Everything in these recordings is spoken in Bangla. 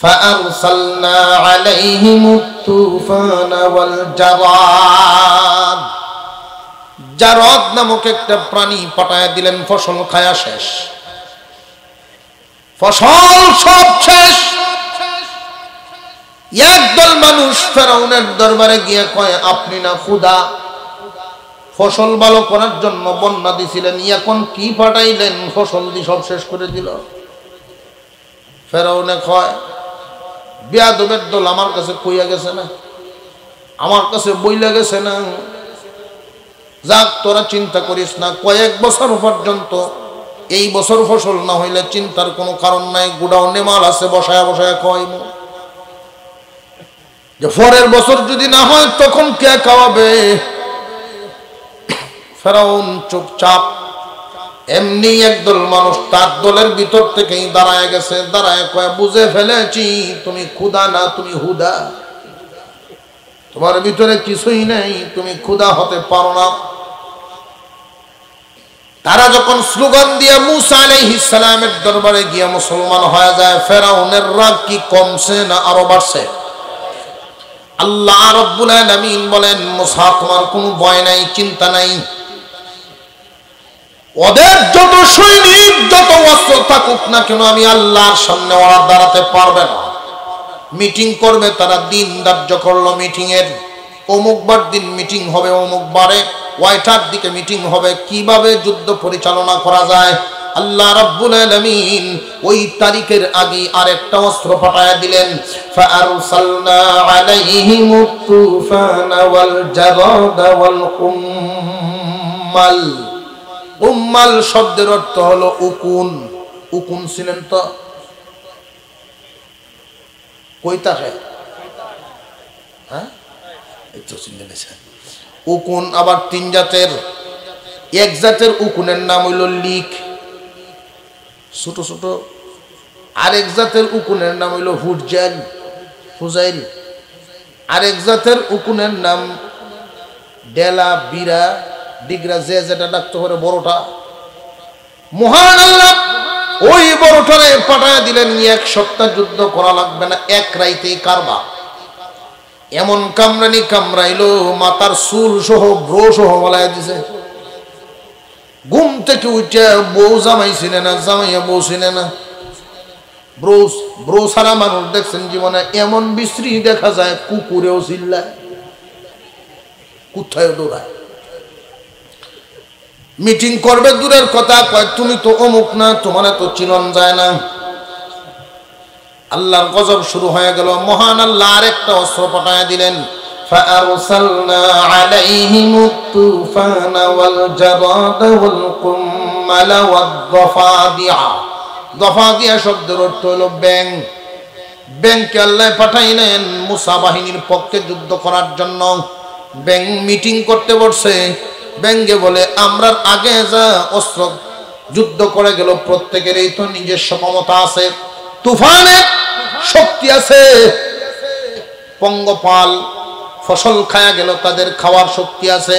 فأرسلنا عليهم الطوفان والجراد জারদ নামক একটা প্রাণী পাঠায় দিলেন, ফসল খায়া শেষ, ফসল সব শেষ। একদল মানুষ ফেরাউনের দরবারে গিয়ে কয়, আপনি না খোদা, ফসল ভালো করার জন্য বন্যা দিছিলেন, এখন কি পাঠাইলেন, ফসল দিয়ে সব শেষ করে দিল। ফেরাউনে কয়, বেয়াদবের দল আমার কাছে কইয়া গেছে না, আমার কাছে বইলা গেছে না, যাক তোরা চিন্তা করিস না, কয়েক বছর পর্যন্ত, এই বছর ফসল না হইলে চিন্তার কোনো কারণ নাই, গুডাউনে মাল আছে, বসায় বসায় খাওয়াইব, যে পরের বছর যদি না হয় তখন কে খাওয়াবে। ফেরাউন চুপচাপ। এমনি একদল মানুষ তার দলের ভিতর থেকেই দাঁড়ায় গেছে, দাঁড়ায় কয়, বুঝে ফেলেছি তুমি খুদা না, তুমি হুদা, তোমার ভিতরে কিছুই নেই, তুমি খুদা হতে পারো না। তারা যখন স্লোগান দিয়ে মুসা আলাইহিস সালামের দরবারে গিয়ে মুসলমান হয়ে যায়, ফেরাউনের রাগ কি কমছে না আরো বাড়ছে? আল্লাহ রাব্বুল আলামিন বলেন, মুসা তোমার কোনো ভয় নাই, চিন্তা নাই, ওদের যত সৈনিক যত অস্ত্র থাকুক না কেন, আমি আল্লাহর সামনে ওরা দাঁড়াতে পারবে না। মিটিং করবে তারা, দিন ধার্য করলো মিটিং এর, অমুক বার দিন মিটিং হবে, অমুক বারে ওয়াইটার দিকে মিটিং হবে, কিভাবে যুদ্ধ পরিচালনা করা যায়। আল্লাহ রাব্বুল আলামিন ওই তারিখের আগে আরেকটা অস্ত্র পাঠায় দিলেন, ফাআরসালনা আলাইহিমুত তুফানা ওয়াল জারাদা ওয়াল কুম্মাল। উম্মাল শব্দের অর্থ হলো উকুন। উকুন ছিলেন তো কই থাকে, হ্যাঁ এই তো চিনতে পেরেছেন। উকুন আবার তিন জাতের, এক জাতের উকুনের নাম হইল লিক, ছোট ছোট, আরেক জাতের উকুনের নাম হইল হুজাইল, হুজাইল, আরেক জাতের উকুনের নাম ডেলা, বিরা, ডিগরা, যে যেটা ডাকতে পারে বড়টা। মহান আল্লাহ ওই বড়টারে পাঠায় দিলেন, এক সপ্তাহ যুদ্ধ করা লাগবে না, এক রাইতেই কারবা। এমন কামরানি কামরাইলো, মাথার চুল সহ ব্রো সহ বলায় দিছে। ঘুম থেকে উঠে বউ জামাই চিনে না, জামাইয়া বউ চিনে না। ব্রো সারা মানুষ দেখছেন জীবনে, এমন বিশ্রী দেখা যায়, কুকুরেও চিল্লায়, কোথায় দৌড়ায়। মিটিং করবে দূরের কথা, কয় তুমি তো অমুক না, তোমার তো চিনন যায় না। আল্লাহর গজব শুরু হয়ে গেল। মহান আল্লাহ আরেকটা অস্ত্র পাঠায় দিলেন, ফাআরসালনা আলাইহিমুত তুফানা ওয়াল জারাদা ওয়াল কুম্মালা ওয়াদ দাফাদিআ। দাফাদিআ শব্দের অর্থ হলো ব্যাং। ব্যাংকে আল্লাহ পাঠাইলেন মুসা বাহিনীর পক্ষে যুদ্ধ করার জন্য। ব্যাং মিটিং করতে বসছে। ব্যাঙ্গে বলে, আমরা আগে যা অস্ত্র যুদ্ধ করে গেল, প্রত্যেকেরই তো নিজস্ব ক্ষমতা আছে, তুফানের শক্তি আছে, পঙ্গপাল ফসল খায়া গেল, তাদের খাওয়ার শক্তি আছে,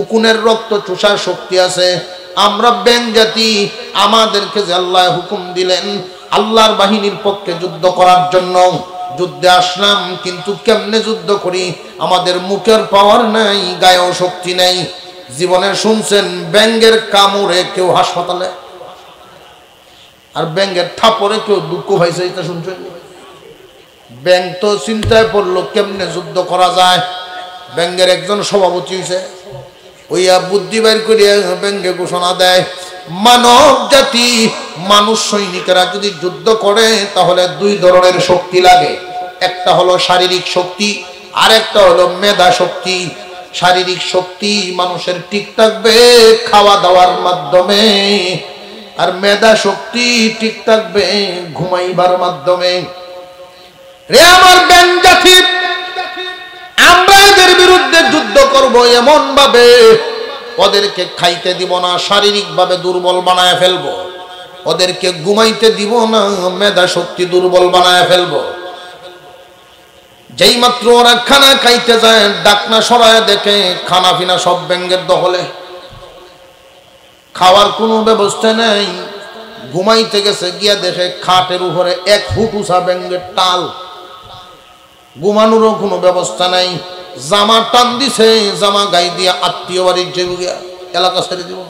উকুনের রক্ত চুষার শক্তি আছে। আমরা ব্যাং জাতি, আমাদেরকে যে আল্লাহ হুকুম দিলেন আল্লাহর বাহিনীর পক্ষে যুদ্ধ করার জন্য, যুদ্ধে আসলাম, কিন্তু কেমনে যুদ্ধ করি, আমাদের মুখের পাওয়ার নাই, গায়েও শক্তি নাই। জীবনে শুনছেন ব্যাঙ্গের কামড়ে কেউ হাসপাতালে, আর ব্যাঙ্গের থাপড়ে কেউ দুঃখ হয়েছে, এটা শুনছেন? ব্যাং তো চিন্তায় পড়লো কেমনে যুদ্ধ করা যায়। ব্যাঙ্গের একজন সভাপতি হয়েছে, ওইয়া বুদ্ধি বাইর করিয়া ব্যাঙ্গে ঘোষণা দেয়, মানব জাতি, মানুষ সৈনিকেরা যদি যুদ্ধ করে তাহলে দুই ধরনের শক্তি লাগে, একটা হলো শারীরিক শক্তি, আর একটা হলো মেধা শক্তি। শারীরিক শক্তি মানুষের ঠিক থাকবে খাওয়া দাওয়ার মাধ্যমে, আর মেধা শক্তি ঠিক থাকবে ঘুমাইবার মাধ্যমে। রে আমার ব্যাং জাতি, আমরা এদের বিরুদ্ধে যুদ্ধ করব এমন ভাবে, ওদেরকে খাইতে দিব না, শারীরিক ভাবে দুর্বল বানায় ফেলবো, ওদেরকে ঘুমাইতে দিব না, মেধা শক্তি দুর্বল বানায় ফেলবো। যেই মাত্র ওরা খানা খাইতে যায়, ডাকনা সরায় দেখে খানা পিনা সব ব্যাঙ্গের দখলে, খাওয়ার কোনো ব্যবস্থা নেই, ঘুমাইতে গেছে, গিয়া দেখে খাটের উপরে 1 ফুট উঁচা ব্যাঙের টাল, ঘুমানোরও কোনো ব্যবস্থা নাই। জামা টান দিছে, জামা গাই দিয়া আত্মীয় বাড়ির যে এলাকা ছেড়ে দিব,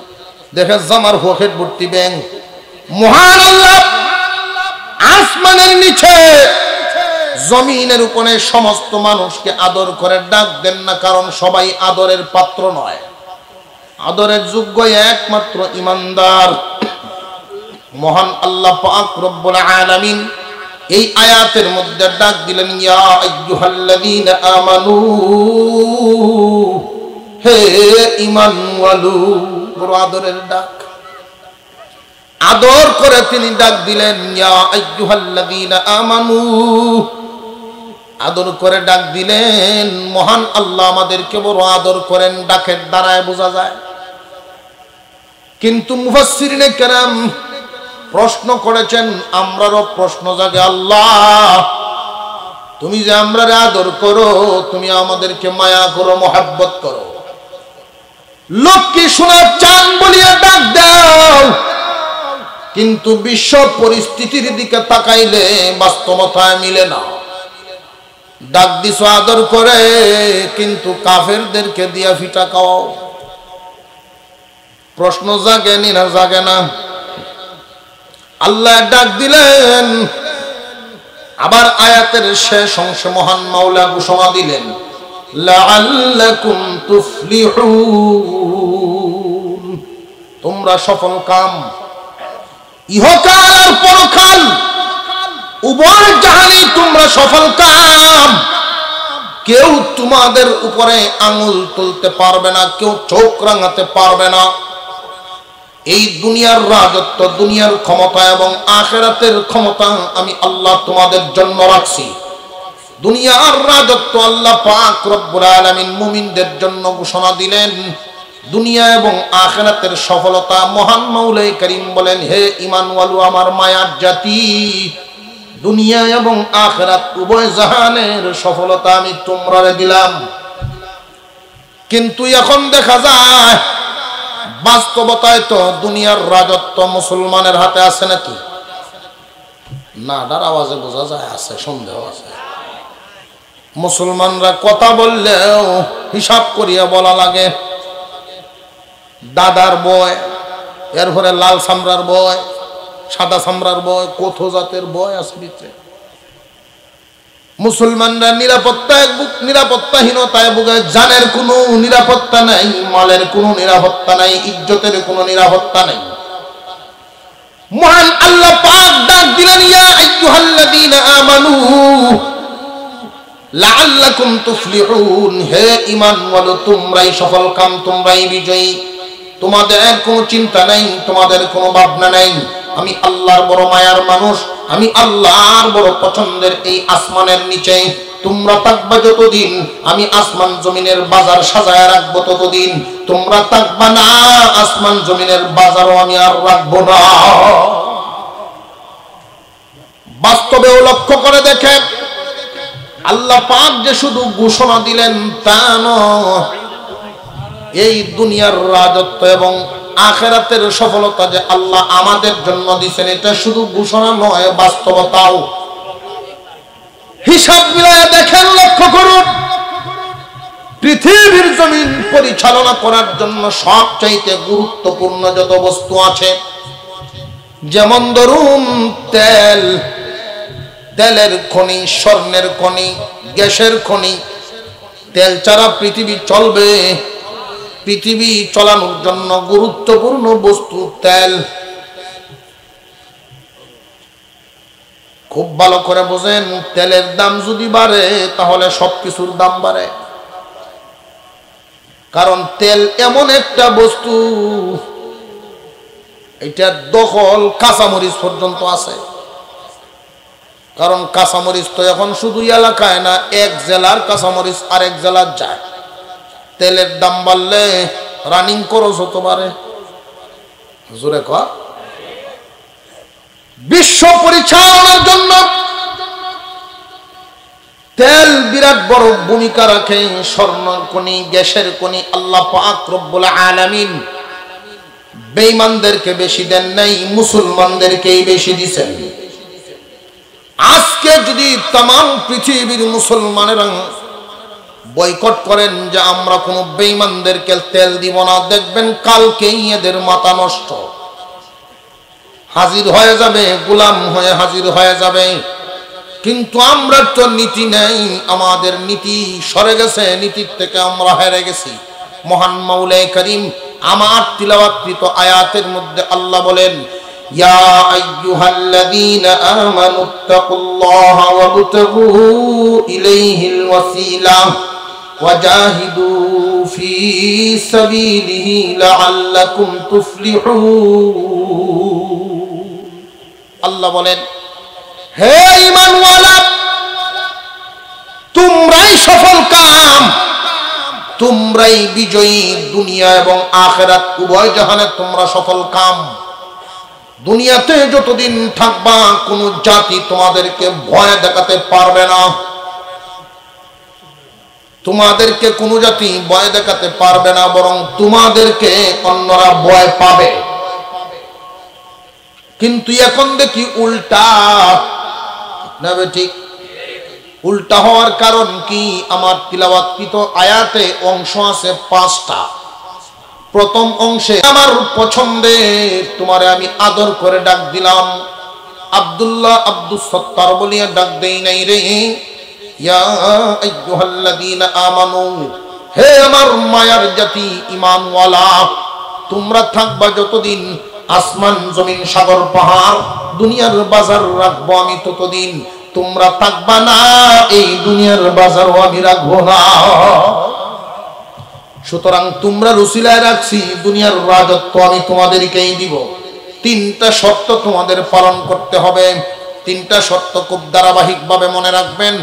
দেখে জামার পকেট ভর্তি ব্যাঙ। মহান আল্লাহ আসমানের নিচে জমিনের উপরে সমস্ত মানুষকে আদর করে ডাক দেন না, কারণ সবাই আদরের পাত্র নয়। আদরের যোগ্য একমাত্র ঈমানদার। মহান আল্লাহ পাক রব্বুল আলামিন এই আয়াতের মধ্যে ডাক দিলেন, ইয়া আইয়ুহাল্লাযীনা আমানু, হে ঈমানওয়ালু। বড় আদরের ডাক, আদর করে তিনি ডাক দিলেন, ইয়া আইয়ুহাল্লাযীনা আমানু, আদর করে ডাক দিলেন। মহান আল্লাহ আমাদেরকে বড় আদর করেন, ডাকের দ্বারায় বোঝা যায়। কিন্তু মুফাসসিরিনে কেরাম প্রশ্ন করেছেন, আমরারও প্রশ্ন জাগে, আল্লাহ তুমি যে আমরারে আদর করো, তুমি আমাদেরকে মায়া করো, মহাব্বত করো, লোককে শোনার চান বলিয়া ডাক দাও, কিন্তু বিশ্ব পরিস্থিতির দিকে তাকাইলে বাস্তবতায় মিলে না। ডাক দিছো আদর করে, কিন্তু কাফেরদেরকে দিয়া ফিটা খাওয়াও। প্রশ্ন জাগেনি না জাগে না? আল্লাহ ডাক দিলেন, আবার আয়াতের শেষ অংশে মহান মাওলা ঘোষণা দিলেন, লাআল্লাকুম তুফলিহুন, তোমরা সফল কাম, ইহকাল আর পরকাল উভয় জাহানে তোমরা সফল কাম। কেউ তোমাদের উপরে আঙুল তুলতে পারবে না, কেউ চোখ রাঙাতে পারবে না। এই দুনিয়ার রাজত্ব, দুনিয়ার ক্ষমতা এবং আখিরাতের ক্ষমতা আমি আল্লাহ তোমাদের জন্য রাখছি। দুনিয়ার রাজত্ব আল্লাহ পাক রব্বুল আলামিন মুমিনদের জন্য ঘোষণা দিলেন। দুনিয়া এবং আখিরাতের সফলতা মহান মাওলাই করিম বলেন, হে ঈমানওয়ালু আমার মায়ার জাতি, দুনিয়া এবং আখিরাত উভয় জাহানের সফলতা আমি তোমরারে দিলাম। কিন্তু এখন দেখা যায় বাস্তবতায় তো দুনিয়ার রাজত্ব মুসলমানের হাতে আছে নাকি? না, ডার আওয়াজে বোঝা যায় আছে, সন্দেহ আছে। মুসলমানরা কথা বললেও হিসাব করিয়া বলা লাগে। দাদার বয়, এরপরে লাল সামরার বয়, সাদা সামরার বয়, কত জাতের বয় আছে ভিতরে। মুসলমানরা নিরাপত্তাহীনতায় ভোগে, জানের কোনো নিরাপত্তা নাই, মালের কোনো নিরাপত্তা নাই, ইজ্জতের কোনো নিরাপত্তা নাই। মহান আল্লাহ পাক ডাক দিলেন, ইয়া আইয়ুহাল্লাযীনা আমানু লাআল্লাকুম তুফলিহুন, হে ঈমানওয়ালা তোমরাই সফল কাম, তোমরাই বিজয়ী। তোমাদের কোনো চিন্তা নাই, তোমাদের কোনো ভাবনা নাই। আমি আল্লাহর বড় মায়ার মানুষ, আমি আল্লাহর বড় পছন্দের এই আসমানের নিচে তোমরা থাকবা যতদিন, আমি আসমান জমিনের বাজার সাজায় রাখবো ততদিন। তোমরা থাকবা না, আসমান জমিনের বাজারও আমি আর রাখবো না। বাস্তবেও লক্ষ্য করে দেখেন, আল্লাহ পাক যে শুধু ঘোষণা দিলেন তা নয়, এই দুনিয়ার রাজত্ব এবং আখিরাতের সফলতা যে আল্লাহ আমাদের জন্য দিয়েছেন, এটা শুধু ঘোষণা নয়, বাস্তবতাও। হিসাব মিলায় দেখেন, লক্ষ্য করুন, পৃথিবীর জমিন পরিচালনা করার জন্য সবচাইতে গুরুত্বপূর্ণ যত বস্তু আছে, যেমন ধরুন তেল, তেলের খনি, স্বর্ণের খনি, গ্যাসের খনি। তেল ছাড়া পৃথিবী চলবে? পৃথিবী চলানোর জন্য গুরুত্বপূর্ণ বস্তু তেল। খুব ভালো করে বোঝেন, তেলের দাম যদি বাড়ে তাহলে সবকিছুর দাম বাড়ে। কারণ তেল এমন একটা বস্তু, এটার দখল কাঁচামরিচ পর্যন্ত আছে। কারণ কাঁচামরিচ তো এখন শুধু এলাকায় না, এক জেলার কাঁচামরিচ আরেক জেলার যায়। তেলের দাম বাড়লে রানিং খরচ হতে পারে। জোরে কর। বিশ্ব পরিচালনার জন্য তেল বিরাট বড় ভূমিকা রাখে। স্বর্ণের খনি, গ্যাসের খনি আল্লাহ পাক রব্বুল আলামিন বেঈমানদেরকে বেশি দেন নাই, মুসলমানদেরকেই বেশি দিছেন। আজকে যদি तमाम পৃথিবীর মুসলমানেরা বয়কট করেন যে আমরা কোনো বেঈমানদেরকে তেল দিব না, দেখবেন কালকেই এদের মাথা নষ্ট, হাজির হয়ে যাবে, গোলাম হয়ে হাজির হয়ে যাবে। কিন্তু আমরা তো নীতি নেই, আমাদের নীতি সরে গেছে, নীতির থেকে আমরা হেরে গেছি। মহান মাওলাই করিম আমার তিলাওয়াতকৃত আয়াতের মধ্যে আল্লাহ বলেন, ইয়া আইয়ুহাল্লাযীনা আমানুত্তাকুল্লাহা ওয়াবতাগু ইলাইহিল ওয়াসিলা ওয়াজাহিদু ফি সাবিলিহি লাআল্লাকুম তুফলিহুন। আল্লাহ বলেন, হে ঈমানওয়ালা, তোমরাই সফল কাম, তোমরাই বিজয়ী, দুনিয়া এবং আখিরাত উভয় জাহানে তোমরা সফল কাম। দুনিয়াতে যতদিন থাকবা কোন জাতি তোমাদেরকে ভয় দেখাতে পারবে না, তোমাদেরকে কোন জাতি ভয় দেখাতে পারবে না, বরং তোমাদেরকে অন্যরা ভয় পাবে। কিন্তু এখন দেখি উল্টা, না ঠিক? উল্টা হওয়ার কারণ কি? আমার তিলাওয়াতকৃত আয়াতে অংশ আছে 5টা। প্রথম অংশে আমার পছন্দের তোমারে আমি আদর করে ডাক দিলাম, আব্দুল্লাহ আব্দুস সত্তার বলিয়া ডাক দেই নাই রে। ইয়া আইয়ুহাল্লাযীনা আমানু, হে আমার মায়ার জাতি ঈমানওয়ালা, তোমরা থাকবা যতদিন আসমান জমিন সাগর পাহাড় দুনিয়ার বাজার রাখবো আমি ততদিন, তোমরা থাকবা না, এই দুনিয়ার বাজারও আমি রাখবো না। সুতরাং তোমরা রুসিলায় রাখছি, দুনিয়ার রাজত্ব আমি তোমাদেরকেই দিব। 3টা শর্ত তোমাদের পালন করতে হবে। 3টা শর্ত খুব ধারাবাহিকভাবে মনে রাখবেন,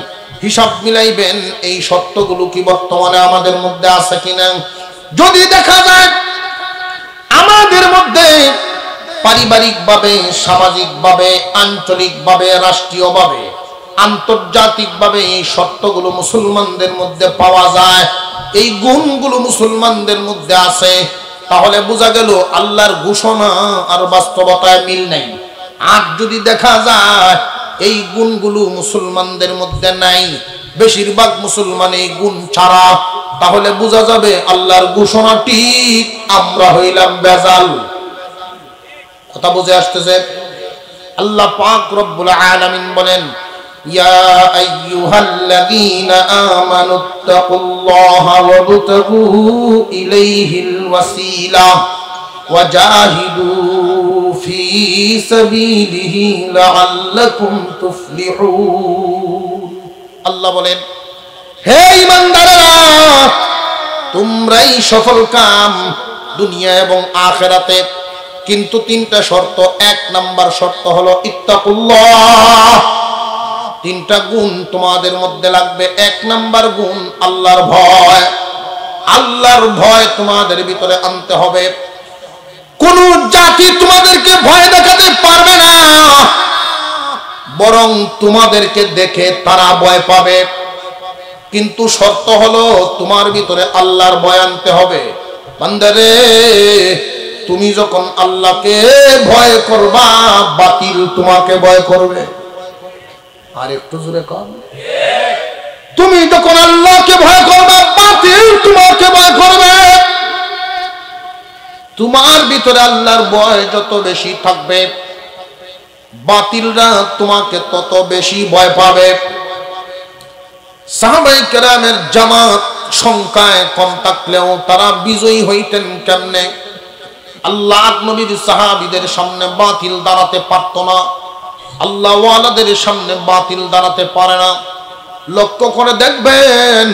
হিসাব মিলাইবেন এই শর্তগুলো কি বর্তমানে আমাদের মধ্যে আছে কিনা। যদি দেখা যায় আমাদের মধ্যে পারিবারিকভাবে, সামাজিকভাবে, আঞ্চলিকভাবে, রাষ্ট্রীয়ভাবে, আন্তর্জাতিকভাবে এই শর্তগুলো মুসলমানদের মধ্যে পাওয়া যায়, এই গুণগুলো মুসলমানদের মধ্যে আছে, তাহলে বোঝা গেল আল্লাহর ঘোষণা আর বাস্তবতায় মিল নাই। আর যদি দেখা যায় এই গুণগুলো মুসলমানদের মধ্যে নাই, বেশিরভাগ মুসলমান এই গুণ ছাড়া, তাহলে বোঝা যাবে আল্লাহর ঘোষণা ঠিক, আমরা হইলাম বেজাল। কথা বুঝে আসতেছে? আল্লাহ পাক রব্বুল আলামিন বলেন, ইয়া আইয়ুহাল্লাযীনা আমানুত্তাকুল্লাহা ওয়াবতাগু ইলাইহিল ওয়াসিলা ওয়াজাহিদু ফি সাবিলিহি লাআল্লাকুম তুফলিহুন। আল্লাহ বলেন, হে ঈমানদারেরা, তোমরাই সফল কাম দুনিয়া এবং আখিরাতে। কিন্তু 3টা শর্ত। 1 নাম্বার শর্ত হলো ইত্তাকুল্লাহ। 3টা গুণ তোমাদের মধ্যে লাগবে। 1 নাম্বার গুণ আল্লাহর ভয়। আল্লাহর ভয় তোমাদের ভিতরে আনতে হবে। কোন জাতি তোমাদেরকে ভয় দেখাতে পারবে না, বরং তোমাদেরকে দেখে তারা ভয় পাবে। কিন্তু শর্ত হলো তোমার ভিতরে আল্লাহর ভয় আনতে হবে। বান্দারে, তুমি যখন আল্লাহকে ভয় করবা, বাতিল তোমাকে ভয় করবে। আর একটু জোরে কর। তুমি যখন আল্লাহকে ভয় করবা, বাতিল তোমাকে ভয় করবে। তোমার ভিতরে আল্লাহর ভয় যত বেশি থাকবে, বাতিলরা তোমাকে তত বেশি ভয় পাবে। সাহাবায়ে কেরামের জামাত সংখ্যায় কম থাকলেও তারা বিজয়ী হইতেন কেমনে? আল্লাহ নবীর সাহাবীদের সামনে বাতিল দাঁড়াতে পারত না, আল্লাহ ওয়ালাদের সামনে বাতিল দাঁড়াতে পারে না। লক্ষ্য করে দেখবেন,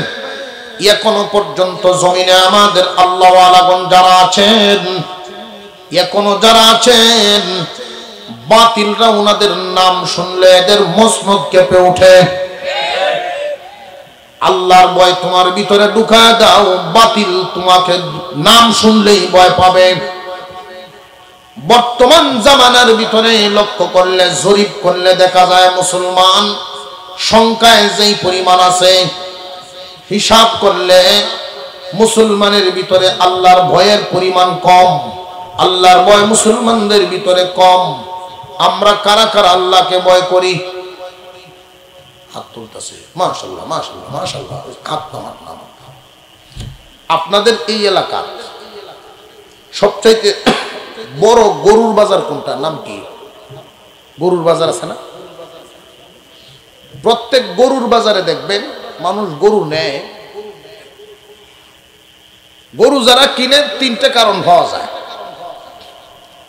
এখনো পর্যন্ত জমিনে আমাদের আল্লাহ ওয়ালাগণ যারা আছেন, এখনো যারা আছেন, বাতিলরা ওনাদের নাম শুনলে এদের মসনদ কেঁপে ওঠে। আল্লাহর ভয় তোমার ভিতরে ঢুকায় দাও, বাতিল তোমাকে নাম শুনলেই ভয় পাবে। বর্তমান জামানার ভিতরে লক্ষ্য করলে, জরিপ করলে দেখা যায় মুসলমান সংখ্যায় যেই পরিমাণ আছে, হিসাব করলে মুসলমানের ভিতরে আল্লাহর ভয়ের পরিমাণ কম। আল্লাহর ভয় মুসলমানদের ভিতরে কম। আমরা কারা কারা আল্লাহকে ভয় করি? হাত তুলতেছে, মাশাআল্লাহ মাশাআল্লাহ মাশাআল্লাহ। হাত নামান নামান। আপনাদের এই এলাকার সবচাইতে বড় গরুর বাজার কোনটা? নাম কি? গরুর বাজার আছে না? প্রত্যেক গরুর বাজারে দেখবেন মানুষ গরু নেয়। গরু যারা কিনে তিনটে কারণ পাওয়া যায়।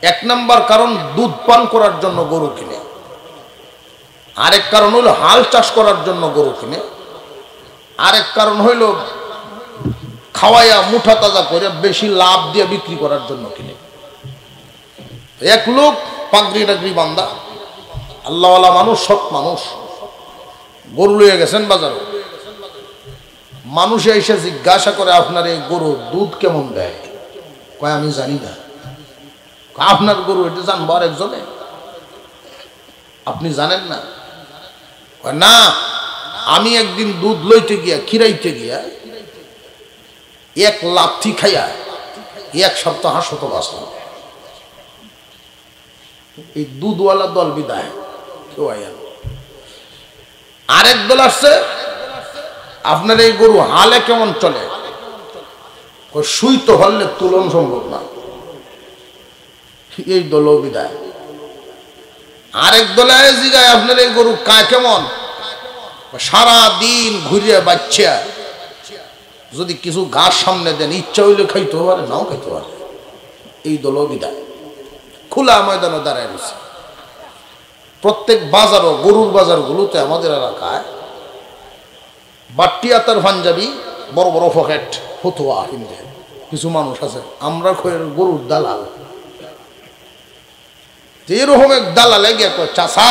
এক নাম্বার কারণ দুধ পান করার জন্য গরু কিনে, আরেক কারণ হইল হাল চাষ করার জন্য গরু কিনে, আরেক কারণ হইল খাওয়াইয়া মুঠা তাজা করে বেশি লাভ দিয়ে বিক্রি করার জন্য কিনে। এক লোক পাগড়ি টাগড়ি বান্দা আল্লাহওয়ালা মানুষ, সৎ মানুষ, গরু লইয়া গেছেন বাজারে। মানুষে এসে জিজ্ঞাসা করে আপনার এই গরু দুধ কেমন দেয়? কয় আমি জানি না। আপনার গরু এটা জানবো আর একজনে? আপনি জানেন না? না, আমি একদিন দুধ লইতে গিয়া খিরাইতে গিয়া এক লাথি খাইয়া এক সপ্তাহ হাসপাতাল বাঁচলাম। এই দুধওয়ালা দল বিদায়। আরেক দল আসছে, আপনার এই গরু হালে কেমন চলে? সুই তো হলে তুলন সম্ভব না। এই দল বিদায়। আরেক দলে জিগায় আপনার এই গরু কায় কেমন? সারা দিন ঘুরিয়ে বাচ্চা, যদি কিছু ঘাস সামনে দেন ইচ্ছা হইলে খাইতে পারে, নাও খাইতে পারে। এই দল বিদায়। খোলা ময়দানে দাঁড়ায় রয়েছে। প্রত্যেক বাজারও, গরুর বাজারগুলোতে আমাদের এলাকায় বাট্টি আতার পাঞ্জাবি, বড় বড় পকেট, ফতুয়া হিন্দে কিছু মানুষ আছে। আমরা গরুর দালাল। এরকম এক দালাল গিয়ে কয়, চাচা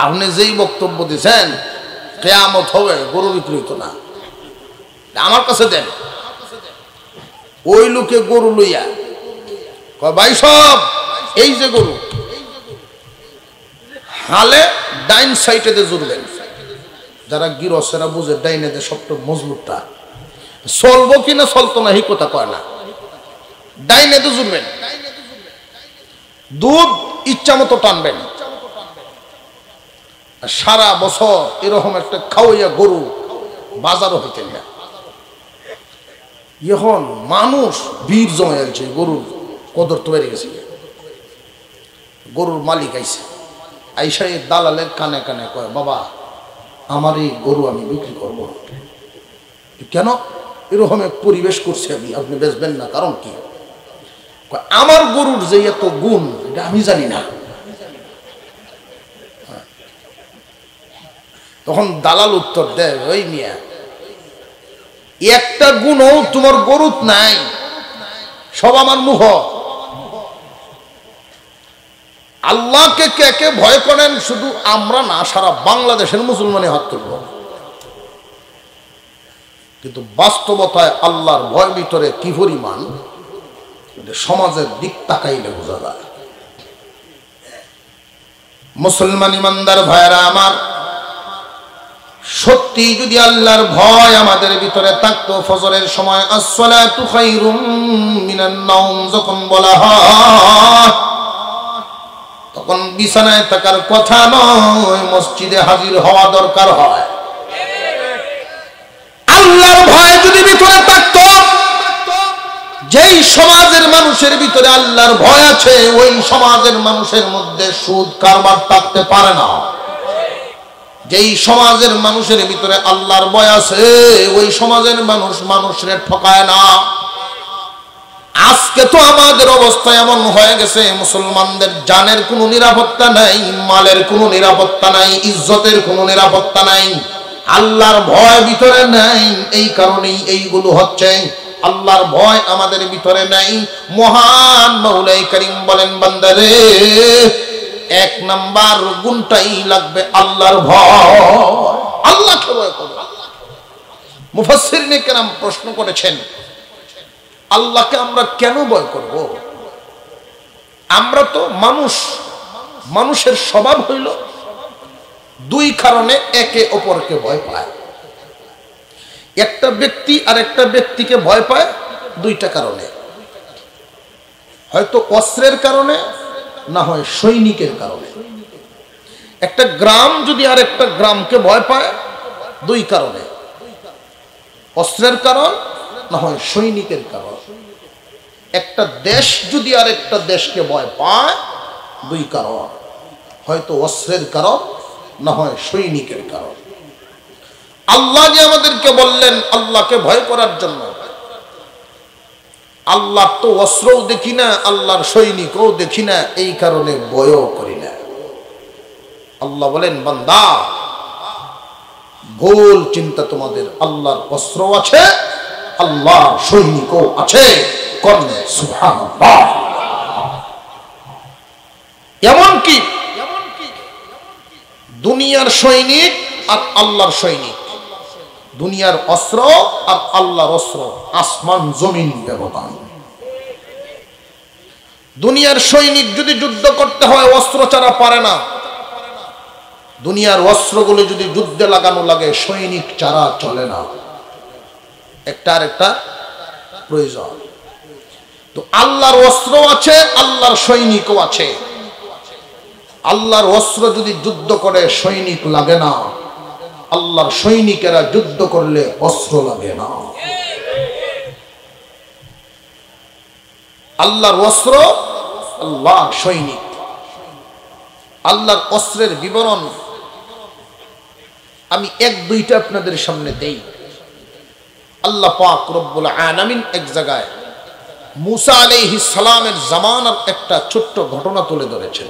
আপনি যেই বক্তব্য দিচ্ছেন কেয়ামত হবে, গরু বিক্রি হইতো না, আমার কাছে দেন। ওই লোকে গরু লইয়া কয়, ভাই সব এই যে গরু হালে ডাইন সাইডে জুড়বেন। যারা গিরসেরা বুঝে ডাইনে দে সবটা মজবুতটা চলবো কিনা চলতো না এই কথা কয় না। ডাইনে তো জুড়বেন, দুধ ইচ্ছা মতো টানবেন। সারা বছর এরকম একটা খাওয়াইয়া গরু বাজারও হইতেন না। এখন মানুষ ভিড় জমে যাচ্ছে, গরুর কদর তো বেড়ে গেছে। গরুর মালিক আইছে, আইসা এই দালালের কানে কানে কয়, বাবা আমার এই গরু আমি বিক্রি করব। কেন এরকম এক পরিবেশ করছে আমি, আপনি বেচবেন না? কারণ কি? আমার গরুর যে এত গুণ এটা আমি জানি না। তখন দালাল উত্তর দেয়, ওই মিয়া একটা গুণও তোমার গরুত নাই, সব আমার মুহ। আল্লাহকে কে কে ভয় করেন শুধু আমরা না, সারা বাংলাদেশের মুসলমানে হাত তুলব। কিন্তু বাস্তবতায় আল্লাহর ভয় ভিতরে কি পরিমাণ সমাজের দিক তাকাইলে বোঝা যায়। মুসলমান ইমানদার ভাইরা আমার, সত্যি যদি আল্লাহর ভয় আমাদের ভিতরে থাকতো, ফজরের সময় আসসালাতু খায়রুম মিনান নাওম যখন বলা হয়, তখন বিছানায় থাকার কথা নয়, মসজিদে হাজির হওয়া দরকার হয়। আল্লাহর ভয় যদি ভিতরে থাকতো, যেই সমাজের মানুষের ভিতরে আল্লাহর ভয় আছে ওই সমাজের মানুষের মধ্যে সুদ কারবার থাকতে পারে না। যেই সমাজের মানুষের ভিতরে আল্লাহর ভয় আছে ওই সমাজের মানুষ মানুষের ঠকায় না। আজকে তো আমাদের অবস্থা এমন হয়ে গেছে, মুসলমানদের জানের কোনো নিরাপত্তা নাই, মালের কোনো নিরাপত্তা নাই, ইজ্জতের কোনো নিরাপত্তা নাই, আল্লাহর ভয় ভিতরে নাই। এই কারণেই এইগুলো হচ্ছে। আল্লাহর ভয় আমাদের ভিতরে নাই। মহান মাওলাই করিম বলেন, বান্দারে এক নাম্বার গুণটাই লাগবে আল্লাহর ভয়। আল্লাহকে ভয় করো। মুফাসসিরিনে কেরাম প্রশ্ন করেছেন, আল্লাহকে আমরা কেন ভয় করব? আমরা তো মানুষ, মানুষের স্বভাব হইল দুই কারণে একে অপরকে ভয় পায়। একটা ব্যক্তি আর একটা ব্যক্তিকে ভয় পায় দুইটা কারণে। হয়তো অস্ত্রের কারণে, না হয় সৈনিকের কারণে। একটা গ্রাম যদি আর একটা গ্রামকে ভয় পায়, দুই কারণে, অস্ত্রের কারণ, না হয় সৈনিকের কারণ। একটা দেশ যদি আর একটা দেশকে ভয় পায়, দুই কারণ, হয়তো অস্ত্রের কারণ, না হয় সৈনিকের কারণ। আল্লাহ যে আমাদেরকে বললেন আল্লাহকে ভয় করার জন্য, আল্লাহ তো অস্ত্রও দেখি না, আল্লাহর সৈনিকও দেখি না, এই কারণে ভয়ও করি না। আল্লাহ বলেন, বান্দা ভুল চিন্তা তোমাদের, আল্লাহর অস্ত্র আছে, আল্লাহর সৈনিকও আছে। কোন সুবহানাল্লাহ। এমনকি দুনিয়ার সৈনিক আর আল্লাহর সৈনিক, দুনিয়ার অস্ত্র আর আল্লাহর অস্ত্র আসমান জমিন ব্যবধান। দুনিয়ার সৈনিক যদি যুদ্ধ করতে হয় অস্ত্র ছাড়া পারে না, দুনিয়ার অস্ত্রগুলো যদি যুদ্ধে লাগানো লাগে সৈনিক ছাড়া চলে না, একটা আরেকটা প্রয়োজন। তো আল্লাহর অস্ত্র আছে, আল্লাহর সৈনিকও আছে। আল্লাহর অস্ত্র যদি যুদ্ধ করে সৈনিক লাগে না, আল্লাহর সৈনিকেরা যুদ্ধ করলে অস্ত্র লাগে না। আল্লাহর অস্ত্র, আল্লাহর সৈনিক। আল্লাহর অস্ত্রের বিবরণ আমি এক দুইটা আপনাদের সামনে দেই। আল্লাহ পাক রব্বুল আলামিন এক জায়গায় মুসা আলাইহিস সালামের জামানার একটা ছোট্ট ঘটনা তুলে ধরেছেন।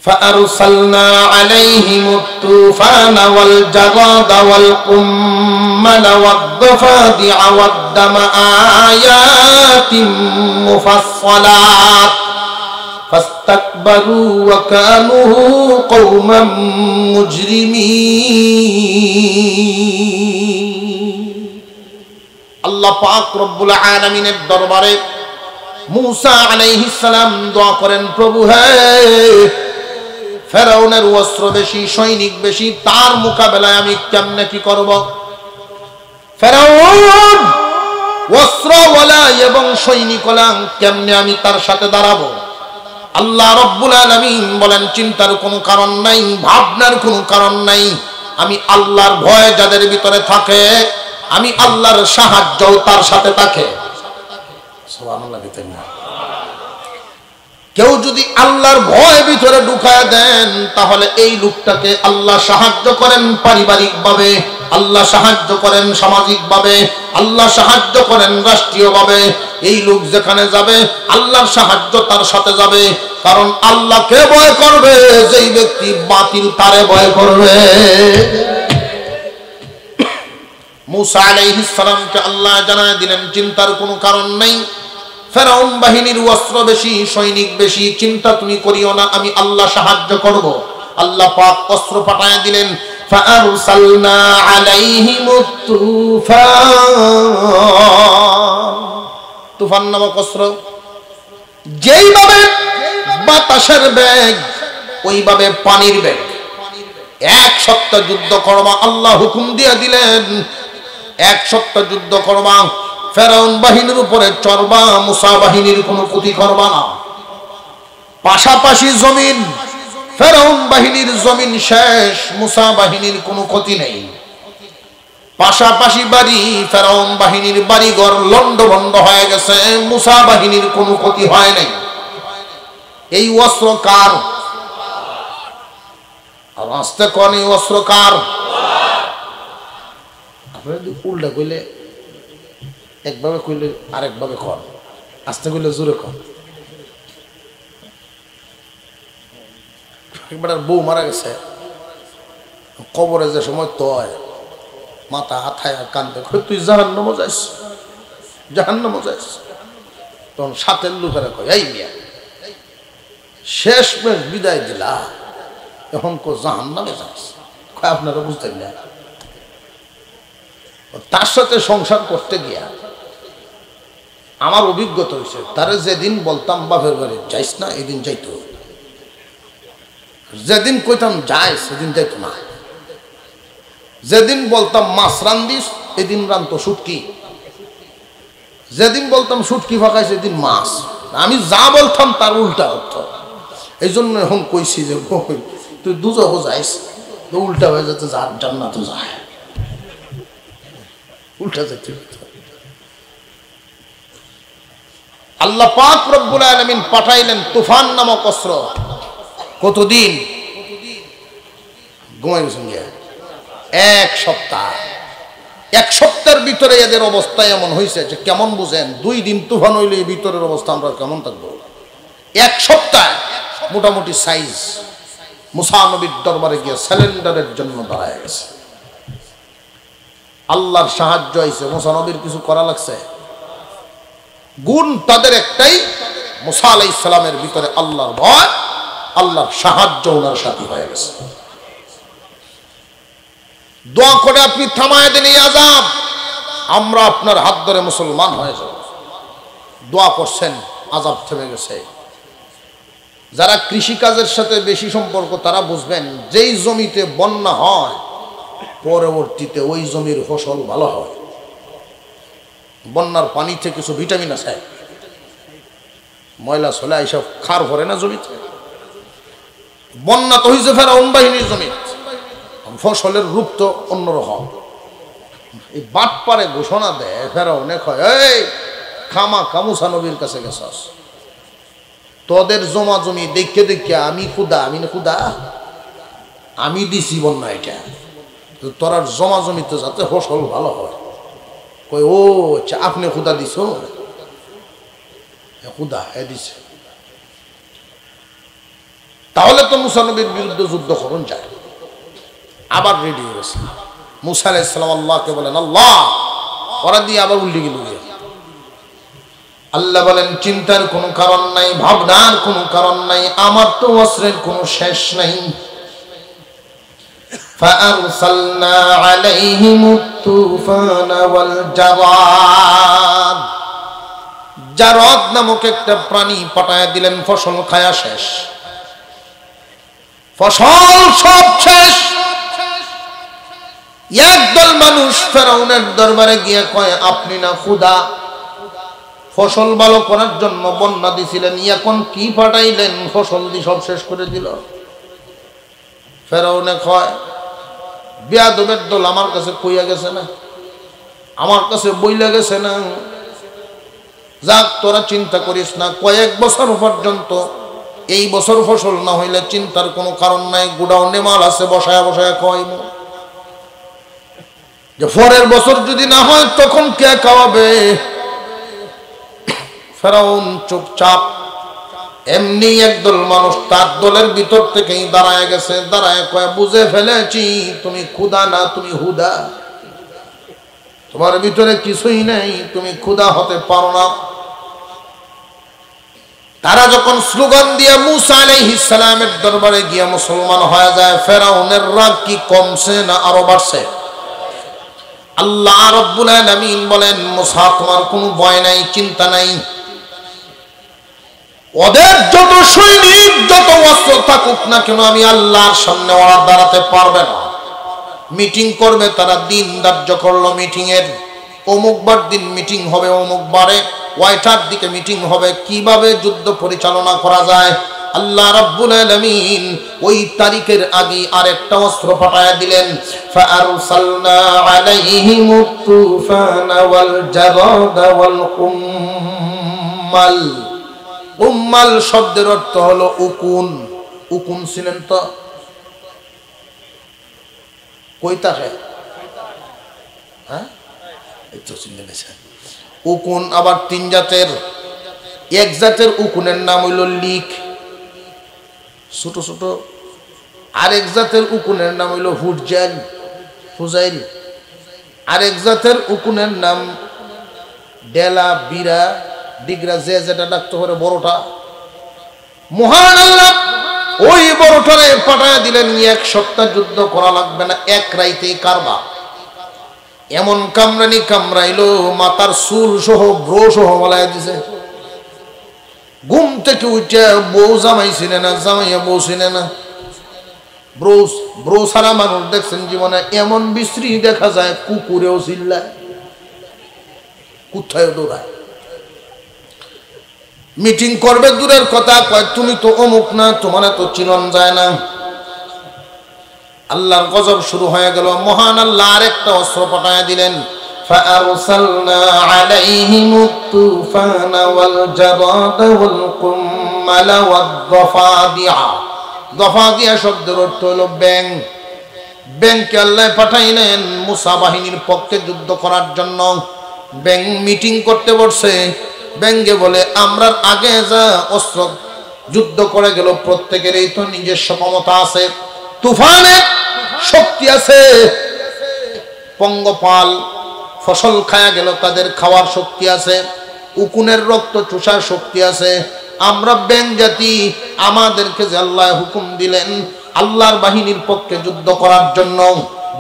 فأرسلنا عليهم الطوفان والجراد والقمل والضفادع والدم آيات مفصلات فاستكبروا وكانوا قوما مجرمين। আল্লাহ পাক রব্বুল আলামিনের দরবারে মুসা আলাইহিস সালাম দোয়া করেন, প্রভু হে, ফেরাউনের অস্ত্র বেশি, সৈনিক বেশি, তার মোকাবেলায় আমি কেমনে কি করব? ফেরাউন অস্ত্রওয়ালা এবং সৈনিকওয়ালা, কেমনে আমি তার সাথে দাঁড়াবো? আল্লাহ রব্বুল আলামিন বলেন, চিন্তার কোনো কারণ নাই, ভাবনার কোনো কারণ নাই। আমি আল্লাহর ভয় যাদের ভিতরে থাকে, আমি আল্লাহর সাহায্য তার সাথে থাকে। সুবহানাল্লাহ। কেউ যদি আল্লাহর ভয় ভিতরে ঢুকায় দেন, তাহলে এই লোকটাকে আল্লাহ সাহায্য করেন পারিবারিক ভাবে, আল্লাহ সাহায্য করেন সামাজিক ভাবে, আল্লাহ সাহায্য করেন রাষ্ট্রীয় ভাবে। এই লোক যেখানে যাবে আল্লাহর সাহায্য তার সাথে যাবে। কারণ আল্লাহকে ভয় করবে যেই ব্যক্তি, বাতিল তারে ভয় করবে। মুসা আলাইহিস সালামকে আল্লাহ জানায় দিলেন, চিন্তার কোনো কারণ নাই। ফেরাউন বাহিনীর অস্ত্র বেশি, সৈনিক বেশি, চিন্তা তুমি করিও না, আমি আল্লাহ সাহায্য করব। আল্লাহ পাক অস্ত্র পাঠায় দিলেন। ফাআরসালনা আলাইহিমুত তুফান, তুফান নামক অস্ত্র। যেইভাবে বাতাসের বেগ, ওইভাবে পানির বেগ। এক সপ্তাহ যুদ্ধ করবা, আল্লাহ হুকুম দিয়ে দিলেন, এক সপ্তাহ যুদ্ধ করবা। ফেরাউন বাহিনীর উপরে চড়বা, মুসা বাহিনীর কোনো ক্ষতি করবা না। পাশাপাশি জমিন, ফেরাউন বাহিনীর জমিন শেষ, মুসা বাহিনীর কোনো ক্ষতি নেই। পাশাপাশি বাড়ি, ফেরাউন বাহিনীর বাড়িঘর লন্ডভন্ড হয়ে গেছে, মুসা বাহিনীর কোনো ক্ষতি হয় নাই। এই অস্ত্র কার? আর আস্তে কোন এই অস্ত্র কার? আপনারা উল্টা কইলে একভাবে, কইলে আরেকভাবে কর, আস্তে কইলে জোরে কর। একবার বউ মারা গেছে, কবরে যে সময় তয় মাথা হাথায় কান্দে, তুই জাহান্নামে যাইস, জাহান্নামে যাইস। তখন সাথের লোকেরা কয়, এই মিয়া শেষ মেশ বিদায় দিলা, এখন কো জাহান্নামে যাইস। আপনারা বুঝতেন না, তার সাথে সংসার করতে গিয়া আমার অভিজ্ঞতা হয়েছে, তারে যেদিন বলতাম বাপের বাড়ি যাইস না, এদিন যাইতো। যেদিন কইতাম যাই, সেদিন যাইতো না। যেদিন বলতাম মাছ রান্দিস, এদিন রান্ত শুটকি। যেদিন বলতাম শুটকি ফাঁকায় সেদিন মাছ, আমি যা বলতাম তার উল্টা অর্থ। এই জন্য এখন কইছি যে তুই দুজক যাইস তো উল্টা হয়ে যেতে, যার জান্নাত যায় উল্টা যেতে। আল্লাহ পাক রব্বুল আলামিন পাঠাইলেন তুফান নামক অস্ত্র। কতদিন ঘুমাই গেছেন গিয়া? এক সপ্তাহ। এক সপ্তাহের ভিতরে এদের অবস্থা এমন হয়েছে যে কেমন বুঝেন, 2 দিন তুফান হইলে এই ভিতরের অবস্থা আমরা কেমন থাকবো। এক সপ্তাহ মোটামুটি সাইজ মুসা নবীর দরবারে গিয়ে সিলিন্ডারের জন্য দাঁড়ায় গেছে। আল্লাহর সাহায্য আইছে, মুসা নবীর কিছু করা লাগছে। গুণ তাদের একটাই, মুসা আলাইহিস সালামের ভিতরে আল্লাহর ভয়, আল্লাহর সাহায্য ওনার সাথে হয়ে গেছে। দোয়া করে আপনি থামায় দেন এই আযাব, আমরা আপনার হাত ধরে মুসলমান হয়ে যাব। দোয়া করছেন, আযাব থেমে গেছে। যারা কৃষিকাজের সাথে বেশি সম্পর্ক তারা বুঝবেন, যেই জমিতে বন্যা হয় পরবর্তীতে ওই জমির ফসল ভালো হয়। বন্যার পানিতে কিছু ভিটামিন আছে, ময়লা ছলা এইসব খার ভরে না জমিতে। বন্যা তো হয়েছে ফেরাউন বাহিনীর জমিতে, ফসলের রূপ তো অন্যরকম। এই বাটপারে ঘোষণা দেয় ফেরাউনে, কয় এই খামা মুসা নবীর কাছে গেছস, তোদের জমা জমি দেখে দেখে আমি খুদা, আমি না খুদা, আমি দিছি বন্যা এটা, তোর জমা জমিতে যাতে ফসল ভালো হয়। কই ও আচ্ছা, আপনি খুদা দিছ? খুদা হ্যাঁ দিছে। তাহলে তো মুসা নবীর বিরুদ্ধে যুদ্ধ করুন যায়। আবার রেডি হয়ে গেছে। মুসা আলাইহিস সালাম আল্লাহকে বলেন, আল্লাহ, ওরা দিয়ে আবার উল্টে গেল। আল্লাহ বলেন, চিন্তার কোনো কারণ নাই, ভাবনার কোনো কারণ নাই, আমার তো অস্ত্রের কোনো শেষ নাই। فأرسلنا عليهم الطوفان والجراد, জারদ নামক একটা প্রাণী পাঠায় দিলেন, ফসল খায়া শেষ, ফসল সব শেষ। একদল মানুষ ফেরাউনের দরবারে গিয়ে কয়, আপনি না খুদা, ফসল ভালো করার জন্য বন্যা দিছিলেন, এখন কি পাঠাইলেন, ফসল দিয়ে সব শেষ করে দিল। ফেরাউনে কয়, বেয়াদবের দল আমার কাছে কইয়া গেছে না, আমার কাছে বইলা গেছে না, যাক তোরা চিন্তা করিস না, কয়েক বছর পর্যন্ত, এই বছর ফসল না হইলে চিন্তার কোনো কারণ নাই, গোডাউনে মাল আছে, বসায়া বসায়া খাওয়াইব, যে পরের বছর যদি না হয় তখন কে খাওয়াবে। ফেরাউন চুপচাপ। এমনি একদল মানুষ তার দলের ভিতর থেকেই দাঁড়ায় গেছে, দাঁড়ায় কয়, বুঝে ফেলেছি তুমি খুদা না, তুমি হুদা, তোমার ভিতরে কিছুই নেই, তুমি খুদা হতে পারো না। তারা যখন স্লোগান দিয়ে মুসা আলাইহিস সালামের দরবারে গিয়ে মুসলমান হয়ে যায়, ফেরাউনের রাগ কি কমছে না আরো বাড়ছে? আল্লাহ রাব্বুল আলামিন বলেন, মুসা তোমার কোনো ভয় নাই, চিন্তা নাই, ওদের যত সৈনিক যত অস্ত্র থাকুক না কেন, আমি আল্লাহর সামনে ওরা দাঁড়াতে পারবে না। মিটিং করবে তারা, দিন ধার্য করলো মিটিং এর, অমুক বার দিন মিটিং হবে, অমুক বারে ওয়াইটার দিকে মিটিং হবে, কিভাবে যুদ্ধ পরিচালনা করা যায়। আল্লাহ রাব্বুল আলামিন ওই তারিখের আগে আরেকটা অস্ত্র পাঠায় দিলেন, ফাআরসালনা আলাইহিমুত তুফানা ওয়াল জারাদা ওয়াল কুম্মাল। উম্মাল শব্দের অর্থ হলো উকুন। উকুন ছিলেন তো কই থাকে, হ্যাঁ এই তো চিনতে পেরেছেন। উকুন আবার 3 জাতের, এক জাতের উকুনের নাম হইল লিক, ছোট ছোট, আরেক জাতের উকুনের নাম হইল হুজাইল, হুজাইল, আরেক জাতের উকুনের নাম ডেলা, বিরা, ডিগরা, যে যেটা ডাকতে পারে, বড়টা। মহান আল্লাহ ওই বড়টারে পাঠায় দিলেন, 1 সপ্তাহ যুদ্ধ করা লাগবে না, 1 রাইতেই কারবা। এমন কামরানি কামড়াইলো, মাথার চুল সহ ব্রো সহ বলায় দিছে। ঘুম থেকে উঠে বউ জামাই ছিনে না, জামাইয়া বউ ছিনে না। ব্রো সারা মানুষ দেখছেন জীবনে, এমন বিশ্রী দেখা যায়, কুকুরেও চিল্লায়, কোথায় দৌড়ায়। মিটিং করবে দূরের কথা, কয় তুমি তো অমুক না, তোমার তো চিনন যায় না। আল্লাহর গজব শুরু হয়ে গেল। মহান আল্লাহ আরেকটা অস্ত্র পাঠায় দিলেন, فأرسلنا عليهم الطوفان والجراد والقمل والضفادع। ضفادع শব্দের অর্থ হলো ব্যাঙ। ব্যাঙকে আল্লাহ পাঠাইলেন মুসা বাহিনীর পক্ষে যুদ্ধ করার জন্য। ব্যাঙ মিটিং করতে বসছে। ব্যাঙে বলে, আমরা আগে যা অস্ত্র যুদ্ধ করে গেল প্রত্যেকের এই তো নিজস্ব ক্ষমতা আছে, তুফানে শক্তি আছে, পঙ্গপাল ফসল খায়া গেল তাদের খাওয়ার শক্তি আছে, উকুনের রক্ত চুষার শক্তি আছে। আমরা ব্যাঙ জাতি, আমাদেরকে যে আল্লাহ হুকুম দিলেন আল্লাহর বাহিনীর পক্ষে যুদ্ধ করার জন্য,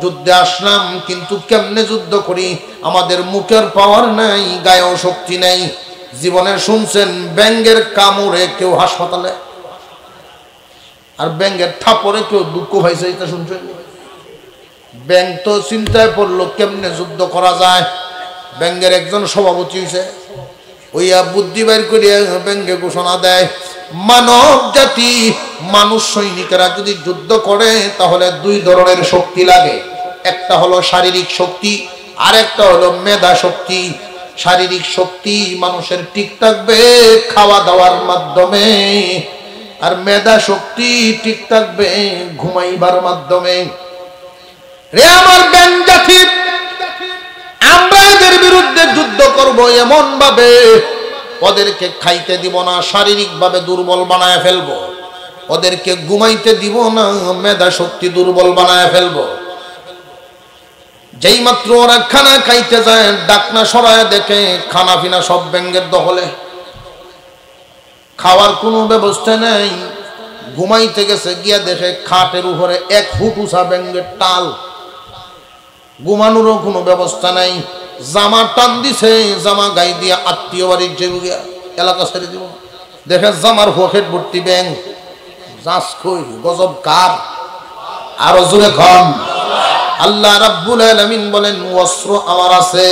যুদ্ধে আসলাম, কিন্তু কেমনে যুদ্ধ করি? আমাদের মুখের পাওয়ার নাই, গায়েও শক্তি নাই। জীবনে শুনছেন ব্যাঙের কামড়ে কেউ হাসপাতালে, আর ব্যাঙের থাপড়ে কেউ দুঃখ পাইছে, এটা শুনছেন? ব্যাঙ তো চিন্তায় পড়লো কেমনে যুদ্ধ করা যায়। ব্যাঙের একজন সভাপতি হয়েছে, ওইয়া বুদ্ধি বাইর করিয়া ব্যাঙে ঘোষণা দেয়, মানব জাতি, মানুষ সৈনিকেরা যদি যুদ্ধ করে তাহলে দুই ধরনের শক্তি লাগে। একটা হলো শারীরিক শক্তি, আর একটা হলো মেধা শক্তি। শারীরিক শক্তি মানুষের ঠিক থাকবে খাওয়া দাওয়ার মাধ্যমে, আর মেধা শক্তি ঠিক থাকবে ঘুমাইবার মাধ্যমে। রে আমার ব্যাঙ জাতি, আমরা এদের বিরুদ্ধে যুদ্ধ করব এমন ভাবে ওদেরকে খাইতে দিব না, শারীরিক ভাবে দুর্বল বানায় ফেলবো। ওদেরকে ঘুমাইতে দিব না, মেধা শক্তি দুর্বল বানায় ফেলবো। যেই মাত্র ওরা খানা খাইতে যায়, ডাকনা সরায় দেখে খানা পিনা সব ব্যাঙের দখলে, খাওয়ার কোনো ব্যবস্থা নেই। ঘুমাইতে গেছে, গিয়া দেখে খাটের উপরে 1 ফুট উঁচা ব্যাঙের টাল, ঘুমানোরও কোনো ব্যবস্থা নাই। জামা টান দিছে, জামা গাই দিয়া আত্মীয় বাড়ির যে এলাকা ছেড়ে দিব, দেখে জামার পকেট ভর্তি ব্যাঙ। যাস কই, গজব কার? আরো জোরে কম। আল্লাহ রাব্বুল আলামিন বলেন অস্ত্র আমার আছে।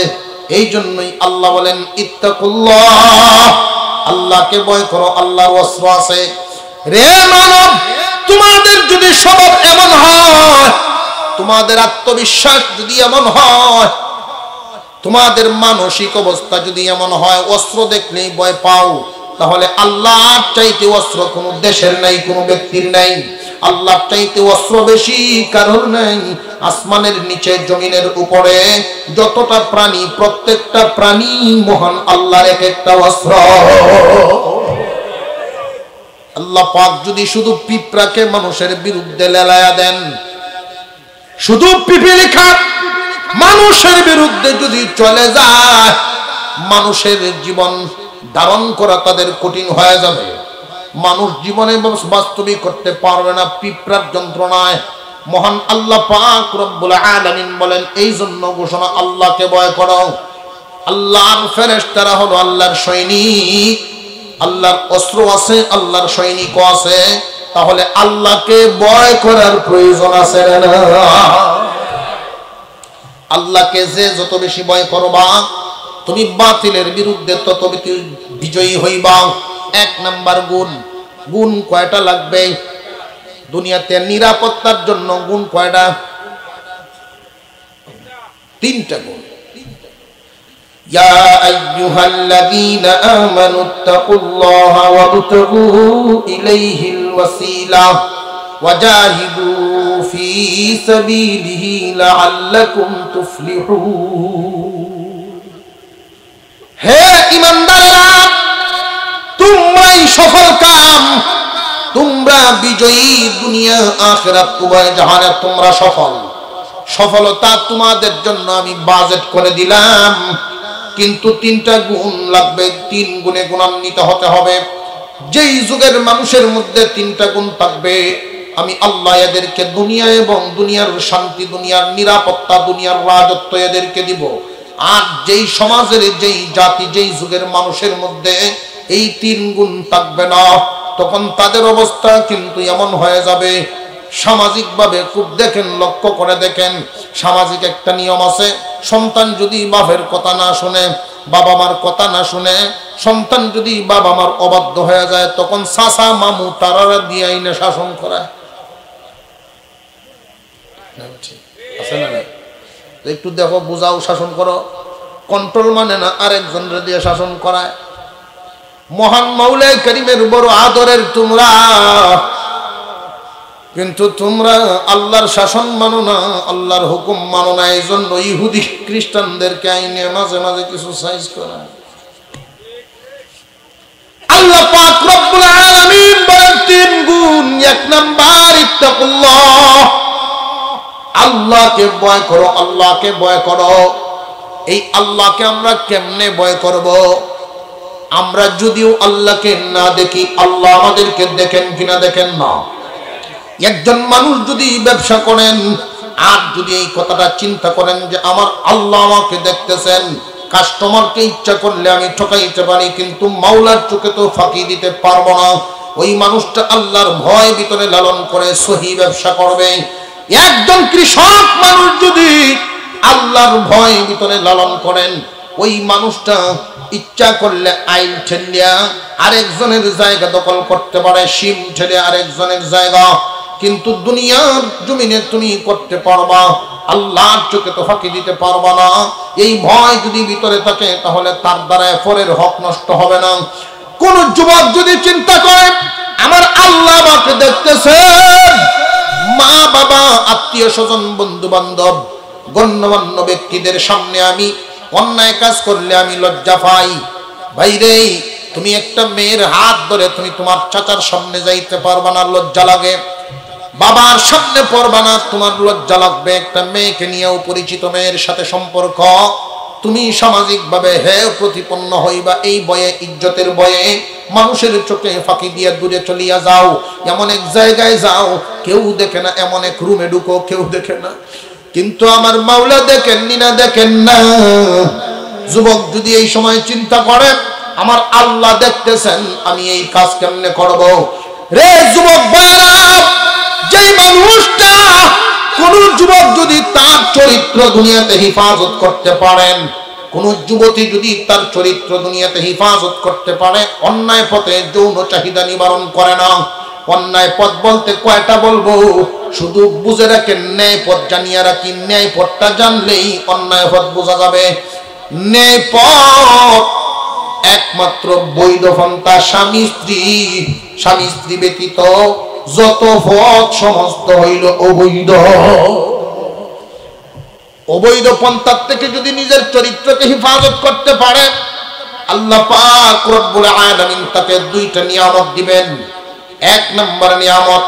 এই জন্যই আল্লাহ বলেন ইত্তাকুল্লাহ, আল্লাহকে ভয় করো, আল্লাহর অস্ত্র আছে। রে মানব, তোমাদের যদি স্বভাব এমন হয়, তোমাদের আত্মবিশ্বাস যদি এমন হয়, তোমাদের মানসিক অবস্থা যদি এমন হয়, অস্ত্র দেখলেই ভয় পাও, তাহলে আল্লাহর চাইতে অস্ত্র কোনো দেশের নাই, কোনো ব্যক্তির নাই। আল্লাহর চাইতে অস্ত্র বেশি কারণ নাই। আসমানের নিচে, জমিনের উপরে যতটা প্রাণী, প্রত্যেকটা প্রাণী মহান আল্লাহর এক একটা অস্ত্র। আল্লাহ পাক যদি শুধু পিঁপড়াকে মানুষের বিরুদ্ধে লেলায়া দেন, শুধু পিপিলিকা মানুষের বিরুদ্ধে যদি চলে যায়, মানুষের জীবন ধারণ করা তাদের কঠিন হয়ে যাবে। মানুষ জীবনে বাস্তবিক করতে পারবে না পিঁপড়ার যন্ত্রণায়। মহান আল্লাহ পাক রব্বুল আলামিন বলেন, এই জন্য ঘোষণা, আল্লাহকে ভয় করো। আল্লাহর ফেরেশতারা হলো আল্লাহর সৈনিক, আল্লাহর অস্ত্র আছে, আল্লাহর সৈনিকও আছে। তাহলে আল্লাহকে ভয় করার প্রয়োজন আছে না? আল্লাহকে যে যত বেশি ভয় করবা, তুমি বাতিলের বিরুদ্ধে তত বেশি বিজয়ী হইবা। 1 নাম্বার গুণ। গুণ কয়টা লাগবে দুনিয়াতে? নিরাপত্তার জন্য গুণ কয়টা? 3টা গুণ। ইয়া আইয়ুহাল্লাযীনা আমানুত্তাকুল্লাহা ওয়াবতাগু ইলাইহিল ওয়াসিলা ওয়াজাহিদু ফি সাবিলিহি লাআল্লাকুম তুফলিহুন। হে ঈমানদারেরা, তোমরাই সফল কাম, তোমরা বিজয়ী। দুনিয়া আখিরাত উভয় জাহানে তোমরা সফল। সফলতা তোমাদের জন্য আমি বাজেট করে দিলাম, কিন্তু 3টা গুণ লাগবে। 3 গুণে গুণান্বিত হতে হবে। যেই যুগের মানুষের মধ্যে 3টা গুণ থাকবে, আমি আল্লাহ এদেরকে দুনিয়া এবং দুনিয়ার শান্তি, দুনিয়ার নিরাপত্তা, দুনিয়ার রাজত্ব এদেরকে দিব। আর যেই সমাজের, যেই জাতি, যেই যুগের মানুষের মধ্যে এই 3 গুণ থাকবে না, তখন তাদের অবস্থা কিন্তু এমন হয়ে যাবে। সামাজিকভাবে খুব দেখেন, লক্ষ্য করে দেখেন, সামাজিক একটা নিয়ম আছে, সন্তান যদি বাপের কথা না শুনে, বাবা মার কথা না শুনে সন্তান যদি বাবা মার অবাধ্য হয়ে যায় তখন চাচা মামু তারারা দিয়ে আইনে শাসন করায়। আছে না? একটু দেখো, বুঝাও, শাসন করো। কন্ট্রোল মানে না আরেকজনের দিয়ে শাসন করায়। মহান মাওলাই করিমের বড় আদরের তোমরা, কিন্তু তোমরা আল্লাহর শাসন মানো না, আল্লাহর হুকুম মানো না। এই জন্য ইহুদি খ্রিস্টানদেরকে আইনে মাঝে মাঝে কিছু সাইজ করা। আল্লাহ পাক রব্বুল আলামিন বলেন 3 গুণ। 1 নাম্বার ইত্তাকুল্লাহ, আল্লাহকে ভয় করো, আল্লাহকে ভয় করো। এই আল্লাহকে আমরা কেমনে ভয় করব? আমরা যদিও আল্লাহকে না দেখি, আল্লাহ আমাদেরকে দেখেন কিনা? দেখেন না। একজন মানুষ যদি ব্যবসা করেন আর যদি এই কথাটা চিন্তা করেন যে আমার আল্লাহ আমাকে দেখতেছেন, কাস্টমারকে ইচ্ছা করলে আমি ঠকাইতে পারি কিন্তু মাওলার চোখে তো ফাঁকি দিতে পারবো না, ওই মানুষটা আল্লাহর ভয় ভিতরে লালন করে সহি ব্যবসা করবে। একজন কৃষক মানুষ যদি আল্লাহর ভয় ভিতরে লালন করেন, ওই মানুষটা ইচ্ছা করলে আইল ঠেলিয়া আরেকজনের জায়গা দখল করতে পারে, শিম ঠেলে আরেকজনের জায়গা, কিন্তু দুনিয়ার জমিনে তুমি করতে পারবা, আল্লাহর চোখে তো ফাঁকি দিতে পারবা না। এই ভয় যদি ভিতরে থাকে তাহলে তার দ্বারা পরের হক নষ্ট হবে না। কোন যুবক যদি চিন্তা করে আমার আল্লাহ আমাকে দেখতেছেন, মা বাবা আত্মীয় স্বজন বন্ধু বান্ধব গণ্যমান্য ব্যক্তিদের সামনে আমি অন্যায় কাজ করলে আমি লজ্জা পাই। ভাইরে, তুমি একটা মেয়ের হাত ধরে তুমি তোমার চাচার সামনে যাইতে পারবা না, লজ্জা লাগে। বাবার সামনে পড়বা না, তোমার লজ্জা লাগবে। একটা মেয়েকে নিয়ে পরিচিত মেয়ের সাথে সম্পর্ক, তুমি সামাজিক ভাবে প্রতিপন্ন হইবা, এই বয়ে, ইজ্জতের বয়ে মানুষের চোখে ফাঁকি দিয়ে দূরে চলিয়া যাও। এমন এক জায়গায় যাও কেউ দেখে না, এমন এক রুমে ঢুকো কেউ দেখে না, কিন্তু আমার মাওলা দেখেননি না? দেখেন না? যুবক যদি এই সময় চিন্তা করে আমার আল্লাহ দেখতেছেন, আমি এই কাজ কেমনে করব? রে যুবক ভাইরা, যে মানুষটা, কোন যুবক যদি তার চরিত্র দুনিয়াতে হেফাজত করতে পারেন, কোন যুবতী যদি তার চরিত্র দুনিয়াতে হেফাজত করতে পারে, অন্যায় পথে যৌন চাহিদা নিবারণ করে না। অন্যায় পথ বলতে কয়টা বলবো? শুধু বুঝে রাখেন, ন্যায় পথ জানিয়ে রাখি। ন্যায় পথটা জানলেই অন্যায় পথ বোঝা যাবে। ন্যায় পথ একমাত্র বৈধ পন্থা, স্বামী স্ত্রী ব্যতীত যত পথ সমস্ত হইল অবৈধ। অবৈধ পন্থার থেকে যদি নিজের চরিত্রকে হেফাজত করতে পারে, আল্লাহ পাক রব্বুল আলামিন তাকে 2টা নিয়ামত দিবেন। 1 নম্বর নিয়ামত,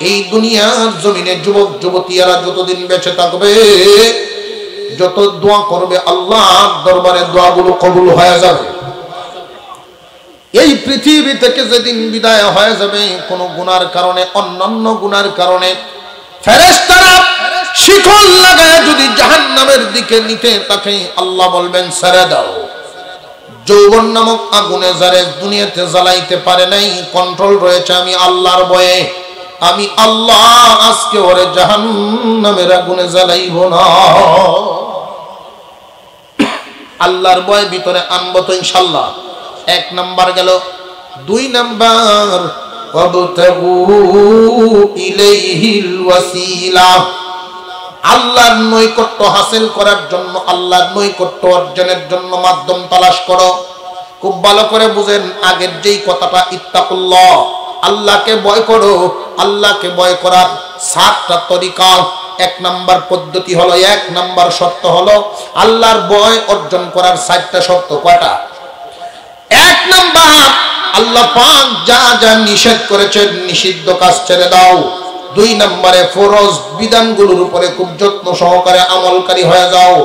এই দুনিয়ার জমিনে যুবক যুবতীরা যতদিন বেঁচে থাকবে, যত দোয়া করবে আল্লাহর দরবারে দোয়াগুলো কবুল হয়ে যাবে। এই পৃথিবী থেকে যেদিন বিদায় হয়ে যাবে কোন গুনার কারণে, অন্যান্য গুনার কারণে, ফেরেশতারা শিকল লাগায় যদি জাহান্নামের দিকে নিতে তাকে আল্লাহ বলবেন ছেড়ে দাও। যৌবন নামক আগুনে যারে দুনিয়াতে জ্বালাইতে পারে নাই, কন্ট্রোল রয়েছে আমি আল্লাহর ভয়ে, আমি আল্লাহ আজকে ওরে জাহান্নামের আগুনে জ্বালাইব না। আল্লাহর ভয় ভিতরে আনবো তো ইনশাআল্লাহ। 1 নাম্বার গেল। 2 নাম্বার, ওয়াবতাগু ইলাইহিল ওয়াসিলা, আল্লাহর নৈকট্য হাসিল করার জন্য, আল্লাহর নৈকট্য অর্জনের জন্য মাধ্যম তালাশ করো। খুব ভালো করে বুঝেন, আগের যেই কথাটা ইত্তাকুল্লাহ, আল্লাহকে ভয় করো। আল্লাহকে ভয় করার 7টা তরিকা। 1 নাম্বার পদ্ধতি হলো, 1 নাম্বার শর্ত হলো আল্লাহর ভয় অর্জন করার 7টা শর্ত। কয়টা? 1 নাম্বার, আল্লাহ পাক যা যা নিষেধ করেছেন নিষিদ্ধ কাজ ছেড়ে দাও। 2 নম্বরে ফরজ বিধানগুলোর উপরে খুব যত্ন সহকারে আমলকারী হয়ে যাও।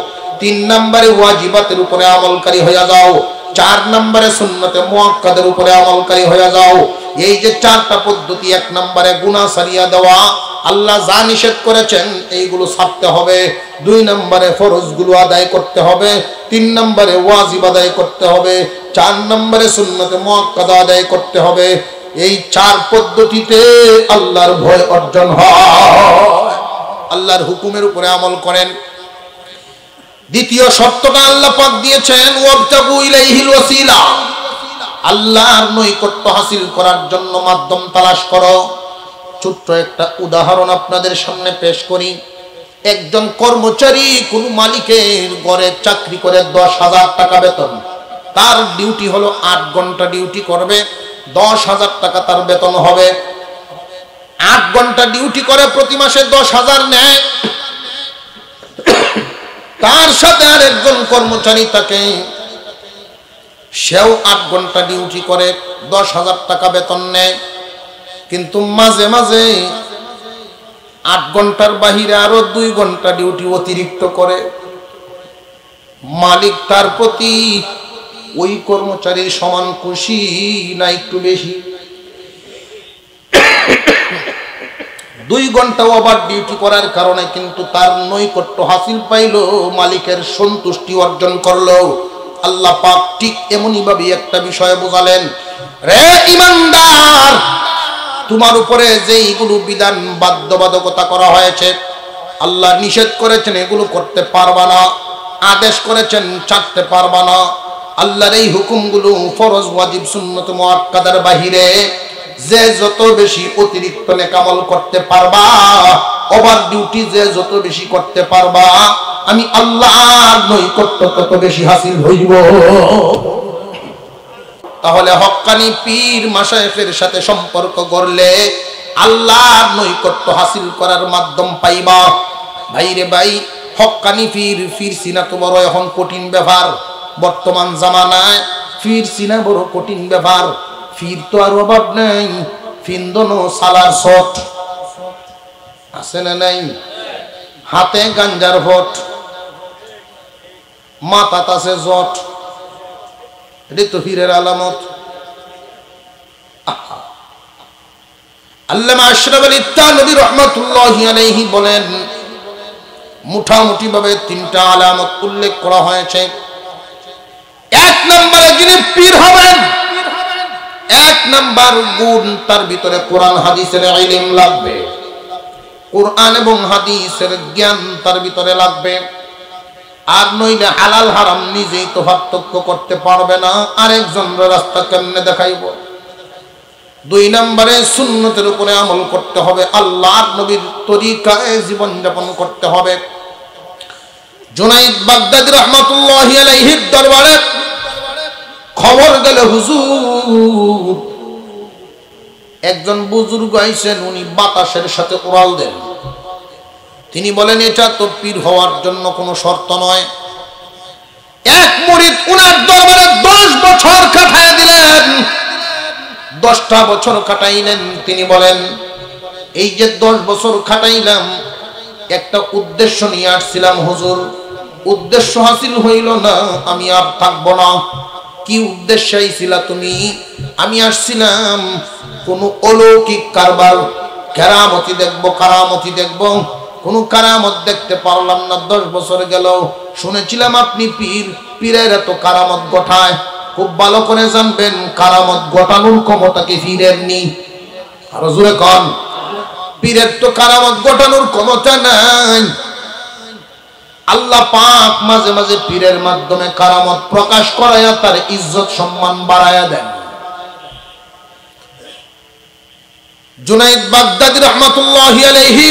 3 নম্বরে ওয়াজিবাতের উপরে আমলকারী হয়ে যাও। 4 নম্বরে সুন্নতে মুআক্কাদের উপরে আমলকারী হয়ে যাও। এই যে 4টা পদ্ধতি, 1 নম্বরে গুনাহ ছাড়িয়ে দেওয়া, আল্লাহ যা নিষেধ করেছেন এইগুলো ছাড়তে হবে। 2 নম্বরে ফরজগুলো আদায় করতে হবে। 3 নম্বরে ওয়াজিব আদায় করতে হবে। 4 নম্বরে সুন্নতে মুআক্কাদা আদায় করতে হবে। এই 4 পদ্ধতিতে আল্লাহর ভয় অর্জন হয়। আল্লাহর হুকুমের উপরে আমল করেন। দ্বিতীয় শর্তটা আল্লাহ পাক দিয়েছেন, ওয়াবতাগু ইলাইহিল ওয়াসিলা, আল্লাহর নৈকট্য হাসিল করার জন্য মাধ্যম তালাশ করো। ছোট্ট একটা উদাহরণ আপনাদের সামনে পেশ করি। একজন কর্মচারী কোন মালিকের ঘরে চাকরি করে 10,000 টাকা বেতন, তার ডিউটি হলো 8 ঘন্টা ডিউটি করবে, 10,000 টাকা তার বেতন হবে। 8 ঘন্টা ডিউটি করে প্রতি মাসে 10,000 নেয়। তার সাথে আর একজন কর্মচারী থাকে, সেও 8 ঘন্টা ডিউটি করে 10,000 টাকা বেতন নেয়, কিন্তু মাঝে মাঝে 8 ঘন্টার বাহিরে আরো 2 ঘন্টা ডিউটি অতিরিক্ত করে। মালিক তার প্রতি ওই কর্মচারীর সমান খুশি না একটু বেশি? 2 ঘন্টা ওভার ডিউটি করার কারণে কিন্তু তার নৈকট্য হাসিল পাইল, মালিকের সন্তুষ্টি অর্জন করলো। আল্লাহ পাক ঠিক এমনই ভাবে একটা বিষয় বোঝালেন, রে ঈমানদার, তোমার উপরে যেইগুলো বিধান বাধ্যবাধকতা করা হয়েছে, আল্লাহ নিষেধ করেছেন এগুলো করতে পারবা না, আদেশ করেছেন ছাড়তে পারবা না। আল্লাহর এই হুকুমগুলো ফরজ ওয়াজিব সুন্নত মুআক্কাদার বাহিরে যে যত বেশি অতিরিক্ত নেকামল করতে পারবা, ওভার ডিউটি যে যত বেশি করতে পারবা, আমি আল্লাহর নৈকট্য তত বেশি হাসিল হইব। তাহলে হক্কানি পীর মাশায়েখের সাথে সম্পর্ক গড়লে আল্লাহর নৈকট্য হাসিল করার মাধ্যম পাইবা। ভাইরে ভাই, হক্কানি পীর চিনা তো বড় এখন কঠিন ব্যাপার। বর্তমান জামানায় পীর চিনা বড় কঠিন ব্যাপার। পীর তো আর অভাব নাই, ফিন্দনো সালার শট আছে না নাই, হাতে গাঞ্জার ভোট, মাথা তাছে জট, এটি তো পীরের আলামত। আল্লামা আশরাফ আলী থানভী রাহমাতুল্লাহি আলাইহি বলেন, মোটামুটি ভাবে 3টা আলামত উল্লেখ করা হয়েছে। 1 নম্বরে যিনি পীর হবেন, 1 নম্বর গুণ, তার ভিতরে কোরআন হাদিসের ইলম লাগবে, কোরআন এবং হাদিসের জ্ঞান তার ভিতরে লাগবে। আর নইলে হালাল হারাম নিজেই তো পার্থক্য করতে পারবে না, আরেকজনের রাস্তা কেমনে দেখাইব। 2 নম্বরে সুন্নতের উপরে আমল করতে হবে, আল্লাহর নবীর তরিকায় জীবন যাপন করতে হবে। জুনাইদ বাগদাদী রাহমাতুল্লাহি আলাইহির দরবারে খবর গেল, হুজুর একজন বুজুর্গ আইছেন, উনি বাতাসের সাথে উড়াল দেন। তিনি বলেন, এটা তো পীর হওয়ার জন্য কোনো শর্ত নয়। এক মুরিদ উনার দরবারে 10 বছর কাটায় দিলেন, 10টা বছর কাটাইলেন। তিনি বলেন, এই যে 10 বছর কাটাইলাম, একটা উদ্দেশ্য নিয়ে আসছিলাম হুজুর, উদ্দেশ্য হাসিল হইল না, আমি আর থাকবো না। কি উদ্দেশ্য আইছিলা তুমি? আমি আসছিলাম কোন অলৌকিক কারবার, কেরামতি দেখবো, কারামতি দেখবো। কোন কারামত দেখতে পারলাম না, 10 বছর গেল। শুনেছিলাম আপনি পীর, পীরের এত কারামত ঘটায়। খুব ভালো করে জানবেন, কারামত ঘটানোর ক্ষমতা কি পীরের নেই? আরো জোরে কন, পীরের তো কারামত ঘটানোর ক্ষমতা নাই। আল্লাহ পাক মাঝে মাঝে পীরের মাধ্যমে কারামত প্রকাশ করায়া তার ইজ্জত সম্মান বাড়ায়া দেন। জুনাইদ বাগদাদী রাহমাতুল্লাহি আলাইহি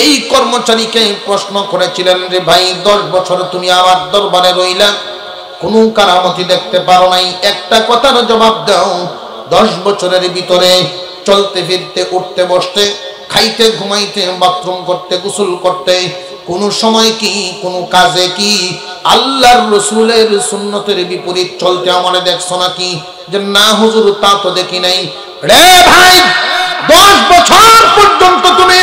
এই কর্মচারীকে প্রশ্ন করেছিলেন, রে ভাই, 10 বছর তুমি আমার দরবারে রইলা, কোন কারামতি দেখতে পারো নাই, একটা কথার জবাব দাও। 10 বছরের ভিতরে চলতে ফিরতে, উঠতে বসতে, খাইতে ঘুমাইতে, বাথরুম করতে, গোসল করতে, কোন সময় কি, কোন কাজে কি আল্লাহর রাসূলের সুন্নতের বিপরীত চলতে আমারে দেখছো নাকি? যে না হুজুর, তা তো দেখি নাই। রে ভাই, 10 বছর পর্যন্ত তুমি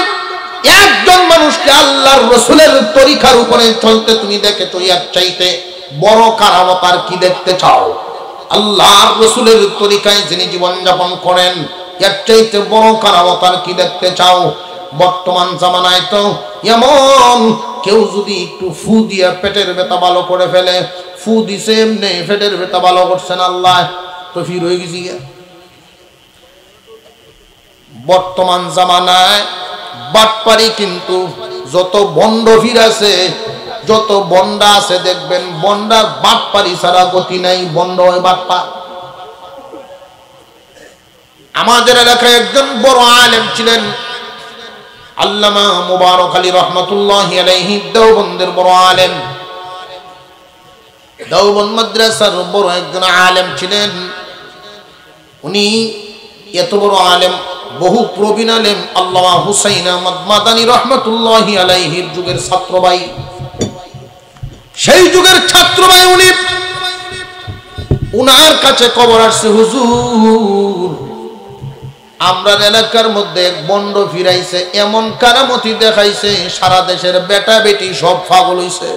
একজন মানুষকে আল্লাহর রাসূলের তরিকার উপরে চলতে তুমি দেখেছো, এর চাইতে বড় কারামত আর কি দেখতে চাও? আল্লাহর রাসূলের তরিকায় যিনি জীবন যাপন করেন, এর চাইতে বড় কারামত আর কি দেখতে চাও? বর্তমান জামানায় তো এমন, কেউ যদি একটু ফু দিয়ে পেটের ব্যথা ভালো করে ফেলে, ফু দিছে এমনি পেটের ব্যথা ভালো করছেন আল্লাহ, তো ফির হয়ে গেছি। বর্তমান জামানায় বাটপারি কিন্তু যত বন্ড ফির আছে, যত বন্ডা আছে দেখবেন বন্ডার বাটপারি ছাড়া গতি নাই, বন্ড হয় বাটপা। আমাদের এলাকায় একজন বড় আলেম ছিলেন, আল্লামা মুবারক আলী রহমাতুল্লাহি আলাইহি, দেওবন্দের বড় আলেম, দেওবন্দ মাদ্রাসার বড় একজন আলেম ছিলেন। উনি এত বড় আলেম, বহু প্রবীণ আলেম, আল্লামা হুসাইন আহমদ মাদানী রহমাতুল্লাহি আলাইহির যুগের ছাত্র ভাই, সেই যুগের ছাত্র ভাই উনি। উনার কাছে খবর আসছে, হুজুর আমরা এলাকার মধ্যে এক বন্ড ফিরাইছে, এমন কারামতি দেখাইছে সারা দেশের বেটা বেটি সব পাগল হইছে।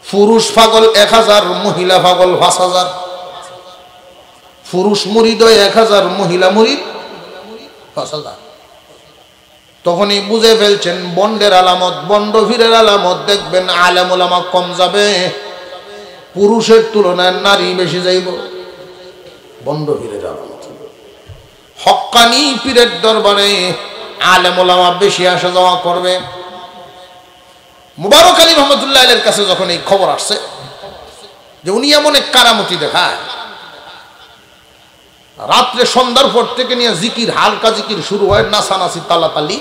পুরুষ পাগল 1000, মহিলা পাগল 5000। পুরুষ মুরিদ 1000, মহিলা মুরিদ 5000। তখনই বুঝে ফেলছেন বন্ডের আলামত, বন্ড ফিরের আলামত। দেখবেন আলেম ওলামা কম যাবে, পুরুষের তুলনায় নারী বেশি যাইব, বন্ড ফিরের আলামত। হক্কানি পীরের দরবারে আলেম ওলামা বেশি আসা যাওয়া করবে। মুবারক আলী রহমতুল্লাহ আলাইহির কাছে যখন এই খবর আসছে যে উনি এমন এক কারামতি দেখায়, রাত্রে সন্ধ্যার পর থেকে নিয়ে জিকির, হালকা জিকির শুরু হয়, নাচানাচি, তালাতালি।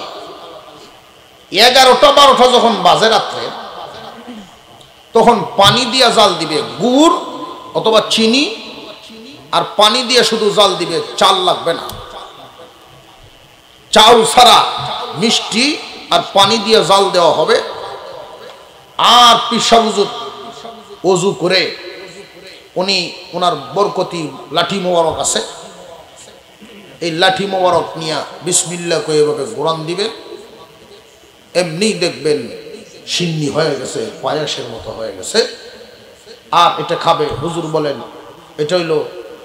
11টা 12টা যখন বাজে রাত্রে, তখন পানি দিয়া জাল দিবে, গুড় অথবা চিনি, আর পানি দিয়ে শুধু জাল দিবে, চাল লাগবে না। চাউল ছাড়া মিষ্টি আর পানি দিয়ে জাল দেওয়া হবে। আর পিসা হুজুর ওযু করে উনি ওনার বরকতি লাঠি মোবারক আছে, এই লাঠি মোবারক নিয়ে বিসমিল্লাহ কয়ে এভাবে গোরান দিবেন। এমনি দেখবেন সিন্নি হয়ে গেছে, পায়াসের মতো হয়ে গেছে। আর এটা খাবে। হুজুর বলেন এটা হইল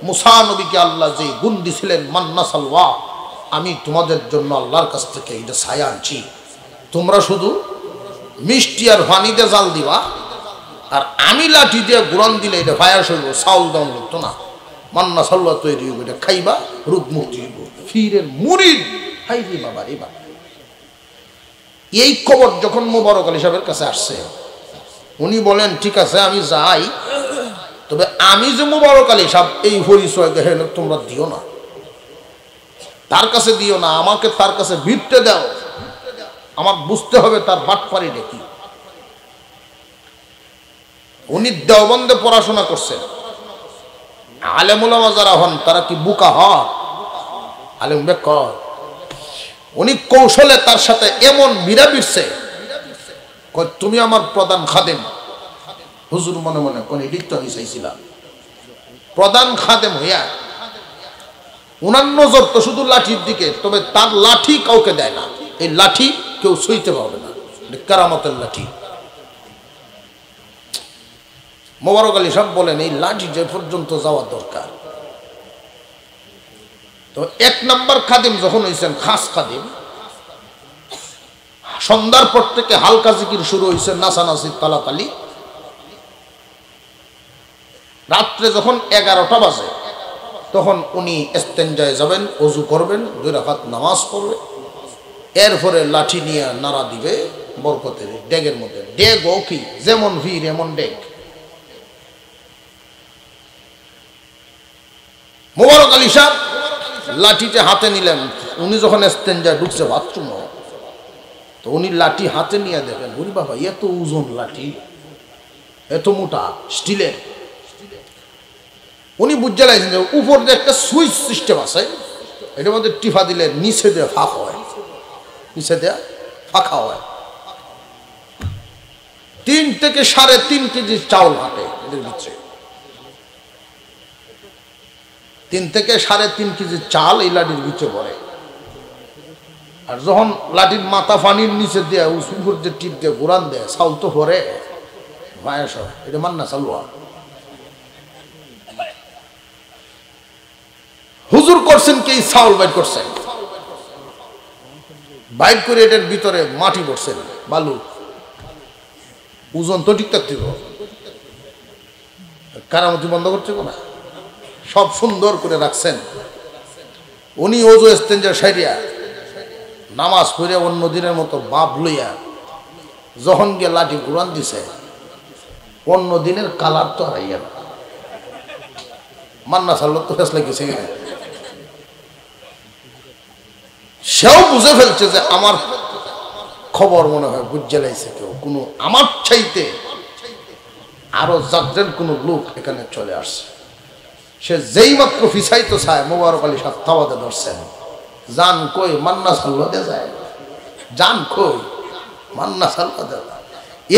মুসা নবীকে আল্লাহ যে গুণ দিছিলেন, মান্না সালওয়া, আমি তোমাদের জন্য আল্লাহর কাছ থেকে এটা ছায়া আনছি। তোমরা শুধু মিষ্টি আর পানিতে জাল দিবা, আর আমি লাঠি দিয়ে গুরান দিলে এটা পায়াস হইব, চাউল দাম লাগতো না। মান্না সালওয়া তৈরি হইব, এটা খাইবা, রোগ মুক্তি হইব। ফিরের মুরিদ হাই রে বাবা রে বাবা। এই খবর যখন মুবারক আলী সাহেবের কাছে আসছে, উনি বলেন ঠিক আছে আমি যাই, তবে আমি যে মুবারক আলী সাহেব এই পরিচয় দেখেন তোমরা দিও না, তার কাছে দিও না, আমাকে তার কাছে ভিড়তে দাও, আমার বুঝতে হবে তার বাটপারিটা কি। উনি দেওবন্দে পড়াশোনা করছেন। আলেম ওলামা যারা হন তারা কি বুকা হয়? আলেম বেকর। উনি কৌশলে তার সাথে এমন ভিড়া ভিড়ছে, তুমি আমার প্রধান খাদেম। হুজুর মনে মনে কোন এডিক্ট আমি চাইছিলাম প্রধান খাদেম হইয়া। উনার নজর তো শুধু লাঠির দিকে, তবে তার লাঠি কাউকে দেয় না। এই লাঠি কেউ ছুঁইতে পারবে না, কারামতের লাঠি। মোবারক আলী সাহেব বলেন এই লাঠি যে পর্যন্ত যাওয়া দরকার। তো 1 নাম্বার খাদিম যখন হয়েছেন, খাস খাদিম, সন্ধ্যার পর থেকে হালকা জিকির শুরু হয়েছে, নাচানাচি, তালাতালি। রাত্রে যখন 11টা বাজে, তখন উনি ইস্তেঞ্জায় যাবেন, ওযু করবেন, 2 রাকাত নামাজ পড়বে, এরপরে লাঠি নিয়ে নাড়া দিবে বরকতের ডেগের মধ্যে। ডেগ ও কি, যেমন ভিড় এমন ডেগ। মোবারক আলী সাহেব লাঠিতে হাতে নিলেন। উনি যখন ইস্তেঞ্জায় ঢুকছে বাথরুম, তো উনি লাঠি হাতে নিয়ে দেখেন, উনি বাবা এত ওজন লাঠি, এত মোটা, স্টিলের। উনি বুঝতে লাগছেন যে উপর দিয়ে একটা সুইচ সিস্টেম আছে, এটার মধ্যে টিফা দিলে নিচে দিয়ে ফাঁকা হয়, নিচে দিয়ে ফাঁকা হয়। 3 থেকে 3.5 কেজি চাউল হাঁটে এদের ভিতরে। 3 থেকে 3.5 কেজি চাল এই লাঠির ভিতরে পড়ে। আর যখন লাঠির মাথা পানির নিচে দিয়ে উপর দিয়ে টিপ দিয়ে ঘুরান দেয়, চাউল তো পরে ভায়াস হয়। এটা মান্না চালুয়া। হুজুর করছেন কি, চাউল বাইর করছেন, বাইর করে এটার ভিতরে মাটি পড়ছেন, বালু, ওজন তো ঠিক থাকতে হবে। কারামতি বন্ধ করছে না, সব সুন্দর করে রাখছেন। উনি ওযু ইস্তেঞ্জা সাইরিয়া নামাজ পড়ে অন্য দিনের মতো বাপ লইয়া যখন গিয়ে লাঠি ঘুরান দিছে, অন্য দিনের কালার তো হারাইয়া না। মান্না সাল্লো তো ফেসলা গেছে, সেও বুঝে ফেলছে যে আমার খবর মনে হয় বুঝে লাইছে কেউ, কোনো আমার চাইতে আরো জাগরের কোন লোক এখানে চলে আসছে। সে যেই মাত্র ফিসাইতো চায়, মোবারক আলী সাহেব থাওয়াতে ধরছেন, জান কই মান্না সাল্লো দে যায়, জান কই মান্না সাল্লো দে।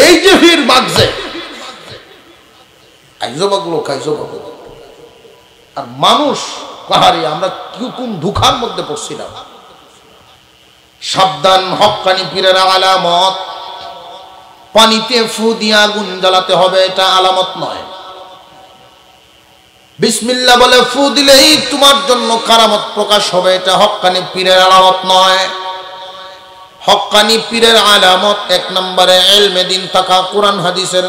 এই যে ভিড় বাগছে, আইজো বাগলো খাইজো বাগলো। আর মানুষ কাহারি, আমরা কি কোন ধোঁকার মধ্যে পড়ছিলাম। সাবধান, হক্কানি পীরের আলামত। পানিতে ফু দিয়ে আগুন জ্বালাতে হবে, এটা আলামত নয়। বিসমিল্লাহ বলে ফু দিলেই তোমার জন্য কারামত প্রকাশ হবে, এটা হক্কানি পীরের আলামত নয়। হক্কানি পীরের আলামত এক নম্বরে ইলমে দ্বীন থাকা, কোরআন হাদিসের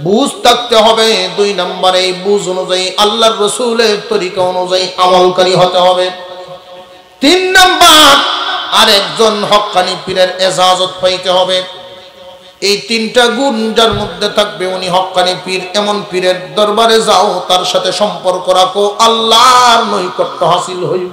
বুঝ থাকতে হবে। দুই নম্বরে এই বুঝ অনুযায়ী আল্লাহর রাসূলের তরিকা অনুযায়ী আমলকারী হতে হবে। তিন নম্বর, আরেকজন হক্কানি পীরের ইজাজত পাইতে হবে। এই তিনটা গুণ যার মধ্যে থাকবে উনি হক্কানি পীর। এমন পীরের দরবারে যাও, তার সাথে সম্পর্ক রাখো, আল্লাহর নৈকট্য হাসিল হইব।